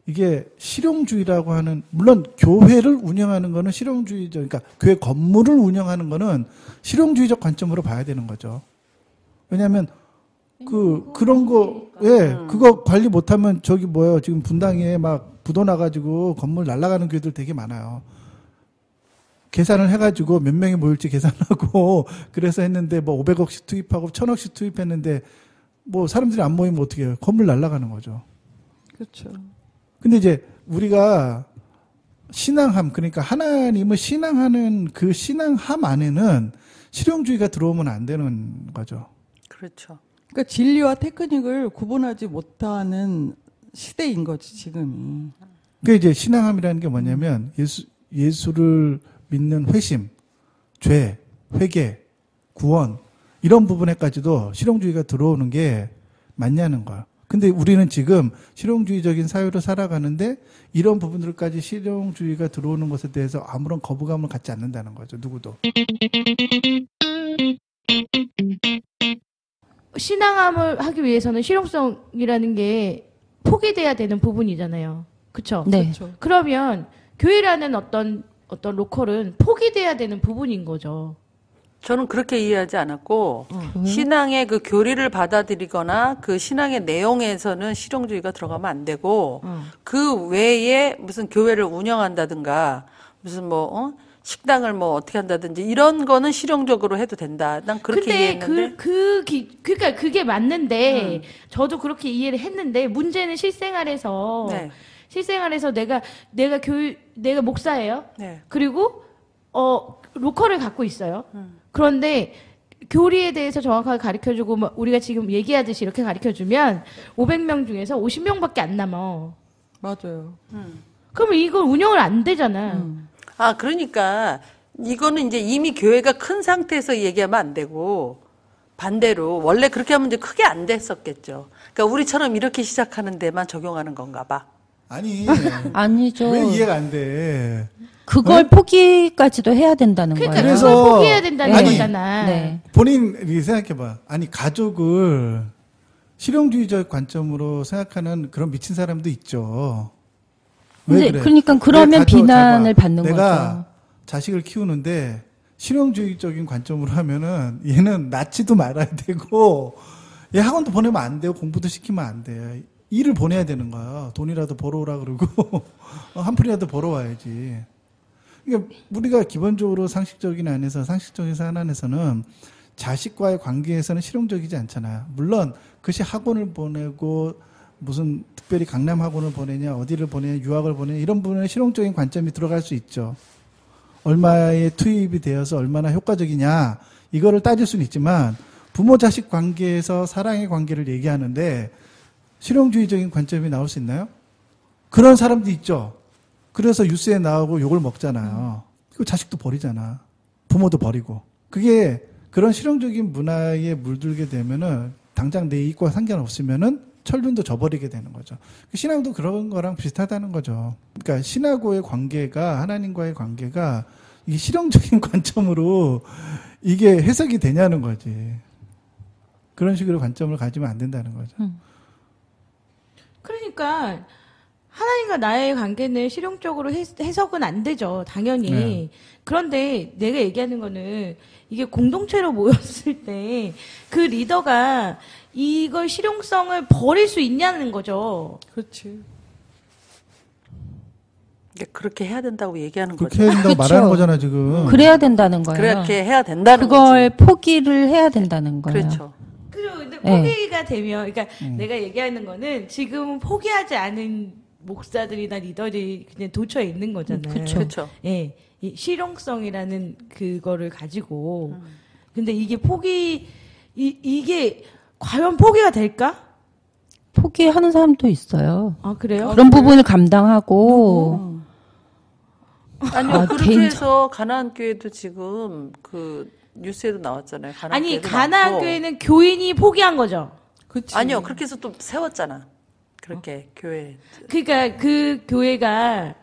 이게 실용주의라고 하는 물론 교회를 운영하는 거는 실용주의적 그러니까 교회 건물을 운영하는 거는 실용주의적 관점으로 봐야 되는 거죠. 왜냐하면 그런 거 그거 관리 못하면 저기 뭐요 지금 분당에 막 부도 나가지고 건물 날아가는 교회들 되게 많아요. 계산을 해가지고 몇 명이 모일지 계산하고 그래서 했는데 뭐 500억씩 투입하고 1000억씩 투입했는데 뭐 사람들이 안 모이면 어떻게 해요? 건물 날아가는 거죠. 그렇죠. 근데 이제 우리가 신앙함 그러니까 하나님을 신앙하는 그 신앙함 안에는 실용주의가 들어오면 안 되는 거죠. 그렇죠. 그러니까 진리와 테크닉을 구분하지 못하는 시대인 거지 지금이. 그 이제 신앙함이라는 게 뭐냐면 예수를 믿는 회심, 죄, 회개, 구원 이런 부분에까지도 실용주의가 들어오는 게 맞냐는 거야. 근데 우리는 지금 실용주의적인 사회로 살아가는데 이런 부분들까지 실용주의가 들어오는 것에 대해서 아무런 거부감을 갖지 않는다는 거죠. 누구도. 신앙함을 하기 위해서는 실용성이라는 게 포기돼야 되는 부분이잖아요. 그렇죠? 네. 그렇죠. 그러면 교회라는 어떤 로컬은 포기돼야 되는 부분인 거죠. 저는 그렇게 이해하지 않았고 왜? 신앙의 그 교리를 받아들이거나 그 신앙의 내용에서는 실용주의가 들어가면 안 되고 그 외에 무슨 교회를 운영한다든가 무슨 식당을 뭐 어떻게 한다든지 이런 거는 실용적으로 해도 된다. 난 그렇게 근데 이해했는데. 그러니까 그게 맞는데 저도 그렇게 이해를 했는데 문제는 실생활에서 네. 내가 목사예요. 네. 그리고 로컬을 갖고 있어요. 그런데 교리에 대해서 정확하게 가르쳐주고 우리가 지금 얘기하듯이 이렇게 가르쳐주면 500명 중에서 50명밖에 안 남아. 맞아요. 그러면 이걸 운영을 안 되잖아. 아, 그러니까 이거는 이제 이미 교회가 큰 상태에서 얘기하면 안 되고 반대로 원래 그렇게 하면 이제 크게 안 됐었겠죠. 그러니까 우리처럼 이렇게 시작하는 데만 적용하는 건가 봐. 아니 아니죠. 왜 이해가 안 돼? 그걸 포기까지도 해야 된다는 그러니까 거예요. 그래서- 그걸 포기해야 된다는 아니, 거잖아. 네. 본인이 생각해봐. 아니 가족을 실용주의적 관점으로 생각하는 그런 미친 사람도 있죠. 왜 근데 그래? 그러니까 그러면 내 가족, 비난을 봐봐. 받는 내가 거죠. 자식을 키우는데 실용주의적인 관점으로 하면은 얘는 낳지도 말아야 되고 얘 학원도 보내면 안 돼요. 공부도 시키면 안 돼요. 일을 보내야 되는 거야. 돈이라도 벌어오라 그러고 한 푼이라도 벌어와야지. 그러니까 우리가 기본적으로 상식적인 안에서 상식적인 사안 안에서는 자식과의 관계에서는 실용적이지 않잖아요. 물론 그것이 학원을 보내고 무슨 특별히 강남 학원을 보내냐 어디를 보내냐 유학을 보내냐 이런 부분에 실용적인 관점이 들어갈 수 있죠. 얼마의 투입이 되어서 얼마나 효과적이냐 이거를 따질 수는 있지만 부모 자식 관계에서 사랑의 관계를 얘기하는데 실용주의적인 관점이 나올 수 있나요? 그런 사람도 있죠. 그래서 뉴스에 나오고 욕을 먹잖아요. 그리고 자식도 버리잖아. 부모도 버리고. 그게 그런 실용적인 문화에 물들게 되면은 당장 내 이익과 상관없으면은 철륜도 저버리게 되는 거죠. 신앙도 그런 거랑 비슷하다는 거죠. 그러니까 신하고의 관계가 하나님과의 관계가 이게 실용적인 관점으로 이게 해석이 되냐는 거지. 그런 식으로 관점을 가지면 안 된다는 거죠. 그러니까 하나님과 나의 관계는 실용적으로 해석은 안 되죠. 당연히. 네. 그런데 내가 얘기하는 거는 이게 공동체로 모였을 때 그 리더가 이걸 실용성을 버릴 수 있냐는 거죠. 그렇지. 그렇게 해야 된다고 얘기하는 그렇게 거죠. 해야 된다고 그쵸. 말하는 거잖아 지금. 그래야 된다는 거예요. 그렇게 해야 된다는 그걸 거지. 포기를 해야 된다는 거예요. 그렇죠. 그죠. 근데 네. 포기가 되면, 그러니까 내가 얘기하는 거는 지금 포기하지 않은 목사들이나 리더들이 그냥 도처에 있는 거잖아요. 그쵸. 그렇죠. 예. 이 실용성이라는 그거를 가지고. 음. 근데 이게 이게 과연 포기가 될까? 포기하는 사람도 있어요. 아, 그래요? 그런 부분을 감당하고 아니요, 아, 그렇게 개인적- 해서 가나안 교회도 지금 그 뉴스에도 나왔잖아요. 가나안 아니, 교회도 가나안 많고. 교회는 교인이 포기한 거죠. 그치. 아니요, 그렇게 해서 또 세웠잖아. 그렇게 교회. 그러니까 그 교회가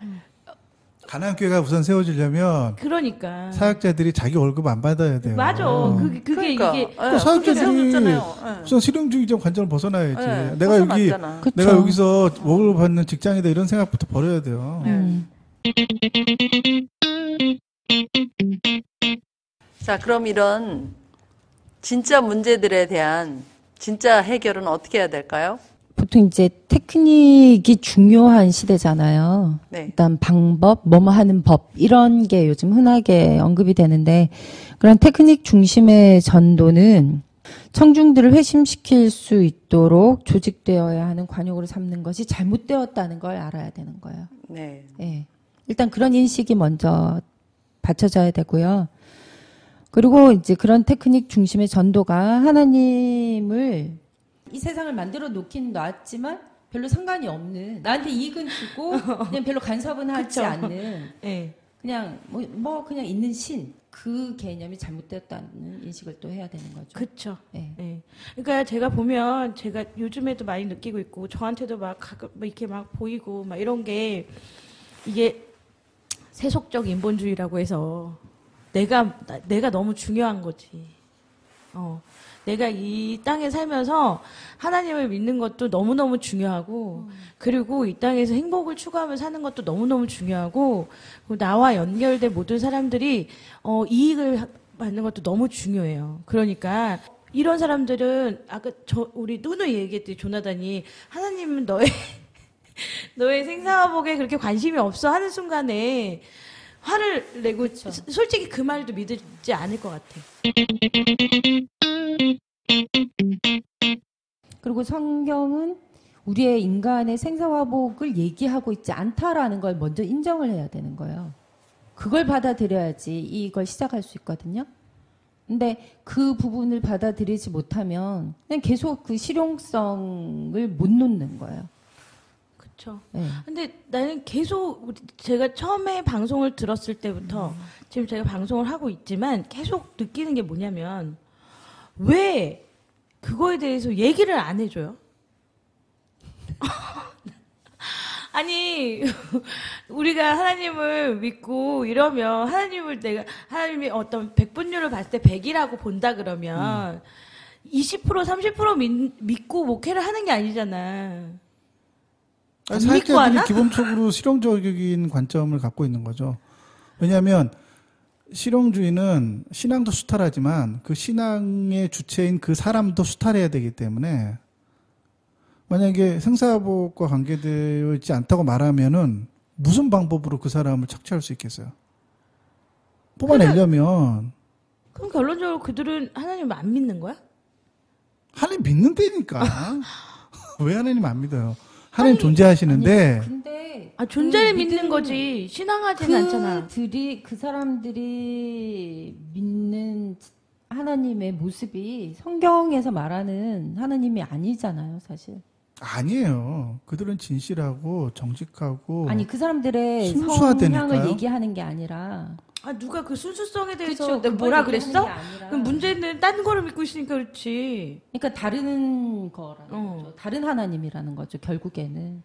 가나안 교회가 우선 세워지려면 그러니까 사역자들이 자기 월급 안 받아야 돼요. 맞아. 그게 그러니까 이게 예, 사역자들이 그렇게 세워졌잖아요. 예. 우선 실용주의적 관점을 벗어나야지. 예, 내가 여기 벗어났잖아. 그쵸. 내가 여기서 월급을 받는 직장이다 이런 생각부터 버려야 돼요. 음. 자, 그럼 이런 진짜 문제들에 대한 진짜 해결은 어떻게 해야 될까요? 보통 이제 테크닉이 중요한 시대잖아요. 네. 일단 방법, 뭐뭐 하는 법 이런 게 요즘 흔하게 언급이 되는데 그런 테크닉 중심의 전도는 청중들을 회심시킬 수 있도록 조직되어야 하는 관용으로 삼는 것이 잘못되었다는 걸 알아야 되는 거예요. 네. 예. 일단 그런 인식이 먼저 받쳐져야 되고요. 그리고 이제 그런 테크닉 중심의 전도가 하나님을 이 세상을 만들어 놓긴 놨지만 별로 상관이 없는 나한테 이익은 주고 그냥 별로 간섭은 하지 그쵸. 않는 예. 그냥 뭐 그냥 있는 신 그 개념이 잘못되었다는 인식을 또 해야 되는 거죠. 그렇죠. 예. 예. 그러니까 제가 보면 제가 요즘에도 많이 느끼고 있고 저한테도 막 가끔 막 이렇게 막 보이고 막 이런 게 이게 세속적 인본주의라고 해서 내가 너무 중요한 거지. 내가 이 땅에 살면서 하나님을 믿는 것도 너무너무 중요하고, 그리고 이 땅에서 행복을 추구하며 사는 것도 너무너무 중요하고, 그리고 나와 연결된 모든 사람들이, 이익을 받는 것도 너무 중요해요. 그러니까, 이런 사람들은, 아까 우리 누누 얘기했듯이 조나단이, 하나님은 너의 생사화복에 그렇게 관심이 없어 하는 순간에, 화를 내고, 솔직히 그 말도 믿지 않을 것 같아. 그리고 성경은 우리의 인간의 생사화복을 얘기하고 있지 않다라는 걸 먼저 인정을 해야 되는 거예요. 그걸 받아들여야지 이걸 시작할 수 있거든요. 근데 그 부분을 받아들이지 못하면 그냥 계속 그 실용성을 못 놓는 거예요. 그쵸. 네. 근데 나는 계속 제가 처음에 방송을 들었을 때부터 지금 제가 방송을 하고 있지만 계속 느끼는 게 뭐냐면 왜 그거에 대해서 얘기를 안 해줘요? 아니 우리가 하나님을 믿고 이러면 하나님이 어떤 백분율을 봤을 때 100이라고 본다 그러면 20% 30% 믿고 목회를 하는 게 아니잖아. 안 믿고 사역자들이 하나? 기본적으로 실용적인 관점을 갖고 있는 거죠. 왜냐하면 실용주의는 신앙도 수탈하지만 그 신앙의 주체인 그 사람도 수탈해야 되기 때문에 만약에 생사복과 관계되어 있지 않다고 말하면은 무슨 방법으로 그 사람을 착취할 수 있겠어요? 뽑아내려면 그럼 결론적으로 그들은 하나님을 안 믿는 거야? 하나님 믿는다니까. 왜 하나님 안 믿어요? 하나님 존재하시는데 근데 존재를 그 믿는 믿음- 거지 신앙하지는 않잖아. 그 사람들이 믿는 하나님의 모습이 성경에서 말하는 하나님이 아니잖아요, 사실. 아니에요. 그들은 진실하고 정직하고 아니 그 사람들의 순수하다니까요. 성향을 얘기하는 게 아니라 누가 그 순수성에 대해서 그쵸, 내가 그걸 뭐라 얘기하는 그랬어? 게 아니라. 그럼 문제는 딴 거를 믿고 있으니까 그렇지. 그러니까 다른 거라는 어. 거죠. 다른 하나님이라는 거죠. 결국에는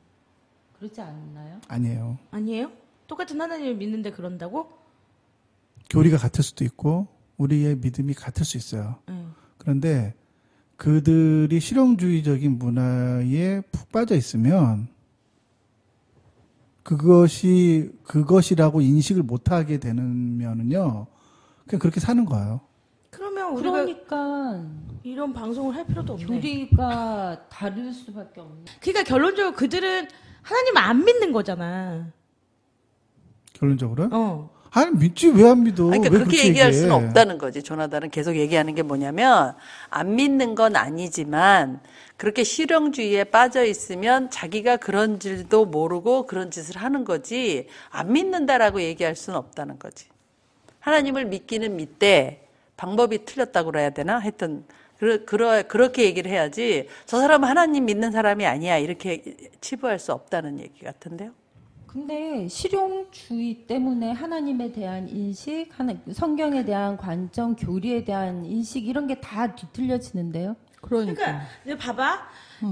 그렇지 않나요? 아니에요. 아니에요? 똑같은 하나님을 믿는데 그런다고? 교리가 같을 수도 있고 우리의 믿음이 같을 수 있어요. 응. 그런데 그들이 실용주의적인 문화에 푹 빠져 있으면 그것이라고 인식을 못하게 되면은요, 그냥 그렇게 사는 거예요. 그러면 우리가 그러니까 이런 방송을 할 필요도 없네. 교리가 다를 수밖에 없네. 그러니까 결론적으로 그들은 하나님을 안 믿는 거잖아. 결론적으로. 어. 아니, 믿지, 왜 안 믿어? 그러니까 왜 그렇게 그렇게 얘기할 얘기해? 수는 없다는 거지. 조나단은 계속 얘기하는 게 뭐냐면 안 믿는 건 아니지만 그렇게 실용주의에 빠져 있으면 자기가 그런 줄도 모르고 그런 짓을 하는 거지 안 믿는다라고 얘기할 수는 없다는 거지. 하나님을 믿기는 믿되 방법이 틀렸다고 그래야 되나? 하여튼 그렇게 얘기를 해야지 저 사람은 하나님 믿는 사람이 아니야 이렇게 치부할 수 없다는 얘기 같은데요. 근데 실용주의 때문에 하나님에 대한 인식, 성경에 대한 관점, 교리에 대한 인식 이런 게 다 뒤틀려지는데요. 그러니까 이제 봐봐.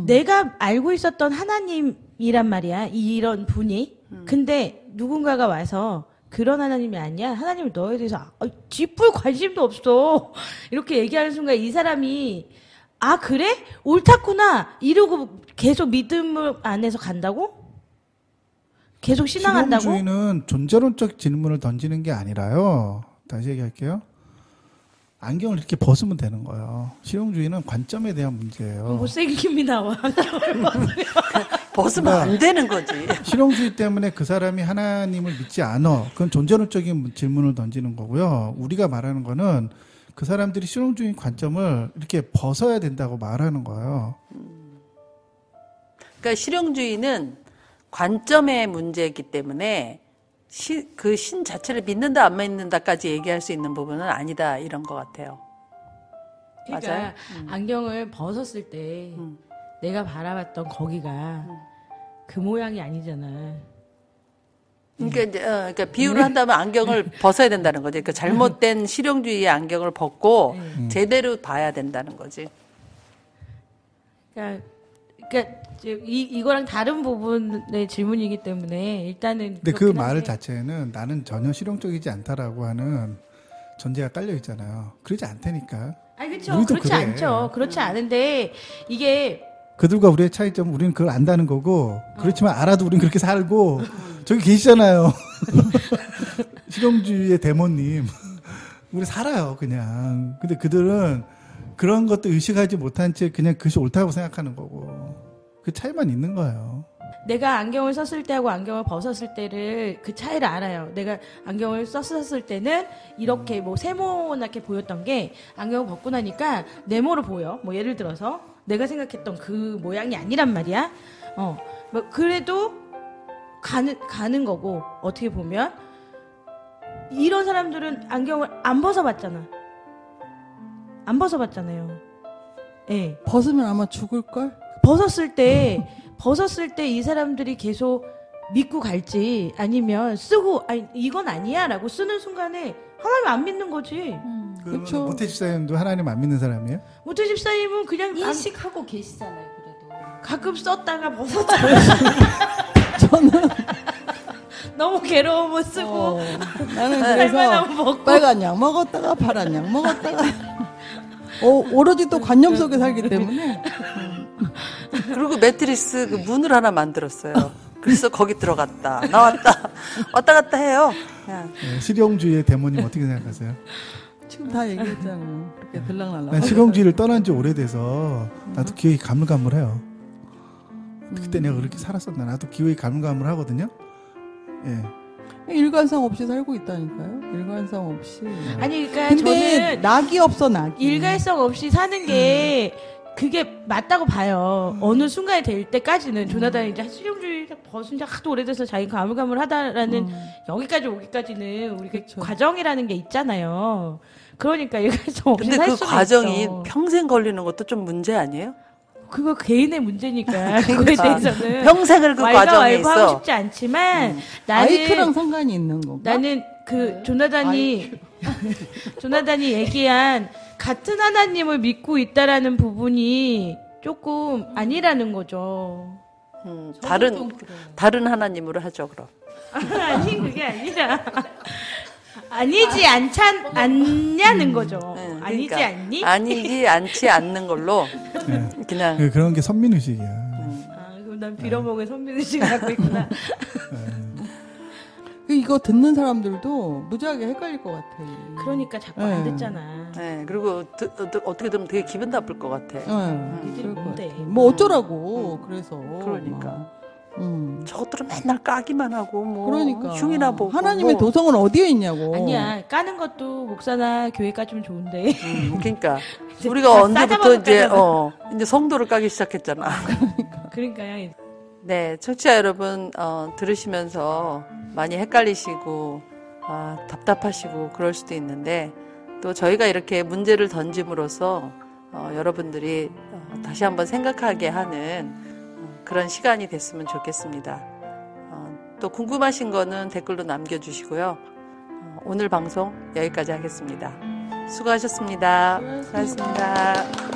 내가 알고 있었던 하나님이란 말이야. 이런 분이. 근데 누군가가 와서 그런 하나님이 아니야. 하나님은 너에 대해서 쥐뿔 관심도 없어. 이렇게 얘기하는 순간 이 사람이 아 그래? 옳다구나 이러고 계속 믿음 안에서 간다고? 계속 신앙한다고? 실용주의는 존재론적 질문을 던지는 게 아니라요. 다시 얘기할게요. 안경을 이렇게 벗으면 되는 거예요. 실용주의는 관점에 대한 문제예요. 못생김이 나와. 벗으면 안 되는 거지. 실용주의 때문에 그 사람이 하나님을 믿지 않아. 그건 존재론적인 질문을 던지는 거고요. 우리가 말하는 거는 그 사람들이 실용주의 관점을 이렇게 벗어야 된다고 말하는 거예요. 그러니까 실용주의는 관점의 문제이기 때문에 그 신 자체를 믿는다 안 믿는다까지 얘기할 수 있는 부분은 아니다 이런 것 같아요. 그러니까 맞아요? 안경을 벗었을 때 내가 바라봤던 거기가 그 모양이 아니잖아. 그러니까 이제 그러니까 비유를 한다면 안경을 벗어야 된다는 거지. 그 잘못된 실용주의의 안경을 벗고 제대로 봐야 된다는 거지. 그러니까 이거랑 다른 부분의 질문이기 때문에 일단은. 근데 그 그렇긴 말 한데. 자체는 나는 전혀 실용적이지 않다라고 하는 전제가 깔려 있잖아요. 그러지 않다니까. 아니 그렇죠. 우리도 그렇지 그래. 않죠. 그렇지 않은데 이게 그들과 우리의 차이점은 우리는 그걸 안다는 거고 그렇지만 알아도 우리는 그렇게 살고 저기 계시잖아요. 실용주의의 데모님. 우리 살아요 그냥. 근데 그들은 그런 것도 의식하지 못한 채 그냥 그것이 옳다고 생각하는 거고 그 차이만 있는 거예요. 내가 안경을 썼을 때하고 안경을 벗었을 때를 그 차이를 알아요. 내가 안경을 썼을 때는 이렇게 뭐 세모나게 보였던 게 안경을 벗고 나니까 네모로 보여. 뭐 예를 들어서 내가 생각했던 그 모양이 아니란 말이야. 뭐 그래도 가는 거고 어떻게 보면 이런 사람들은 안경을 안 벗어봤잖아. 안 벗어봤잖아요. 예. 벗으면 아마 죽을걸? 벗었을 때 이 사람들이 계속 믿고 갈지 아니면 쓰고 아니 이건 아니야라고 쓰는 순간에 하나님 안 믿는 거지. 그렇죠. 모태 집사님도 하나님 안 믿는 사람이에요? 모태 집사님은 그냥 인식하고 계시잖아요, 그래도. 가끔 썼다가 벗었잖아요. 저는 너무 괴로우면 쓰고 나는 할만하면 그래서 먹고. 빨간 약 먹었다가 파란 약 먹었다가 오로지 또 관념 속에 살기 때문에 그리고 매트리스 그 문을 하나 만들었어요. 그래서 거기 들어갔다 나왔다 왔다 갔다 해요. 그냥. 네, 실용주의의 데모님 어떻게 생각하세요? 지금 다 얘기했잖아요. 그렇게 들락날락. 난 실용주의를 떠난 지 오래돼서 나도 기억이 가물가물해요. 그때 내가 그렇게 살았었나? 나도 기억이 가물가물하거든요. 예. 일관성 없이 살고 있다니까요. 일관성 없이. 아니 그러니까 근데 저는 낙이 없어 낙이. 일관성 없이 사는 게 그게 맞다고 봐요. 어느 순간이 될 때까지는 조나단이 이제 실용주의 벗은 지 하도 오래돼서 자기 가물가물하다라는 여기까지 오기까지는 우리가 그쵸. 과정이라는 게 있잖아요. 그러니까 일관성 없이 근데 살 그 수가 과정이 있어. 평생 걸리는 것도 좀 문제 아니에요? 그거 개인의 문제니까 그거에 대해서는 평생을 그 과정에 왈가왈부 있어. 하고 싶지 않지만 아이큐랑 나는 상관이 있는 건가? 나는 그 조나단이 얘기한 같은 하나님을 믿고 있다라는 부분이 조금 아니라는 거죠. 다른 하나님으로 하죠 그럼. 아니 그게 아니라 아니지 않냐는 거죠. 네, 아니지 그러니까 않니? 아니지 않지 않는 걸로 네. 그냥 그런 게 선민의식이야. 아, 그럼 난 빌어먹은 선민의식을 갖고 있구나. 예. 이거 듣는 사람들도 무지하게 헷갈릴 것 같아. 그러니까 자꾸 안 듣잖아. 네, 그리고 어떻게 들으면 되게 기분 나쁠 것 같아. 니들이 그럴 것 뭔데? 같아. 뭐 어쩌라고 그래서. 그러니까. 막. 저것들은 맨날 까기만 하고 뭐 그러니까 흉이나 보고 하나님의 뭐. 도성은 어디에 있냐고. 아니야 까는 것도 목사나 교회 까주면 좋은데. 그러니까 이제 우리가 다 언제부터 싸잡아서 이제 성도를 까기 시작했잖아. 그러니까요. 네, 청취자 여러분 들으시면서 많이 헷갈리시고 답답하시고 그럴 수도 있는데 또 저희가 이렇게 문제를 던짐으로써 여러분들이 다시 한번 생각하게 하는 그런 시간이 됐으면 좋겠습니다. 또 궁금하신 거는 댓글로 남겨주시고요. 오늘 방송 여기까지 하겠습니다. 수고하셨습니다. 수고하셨습니다.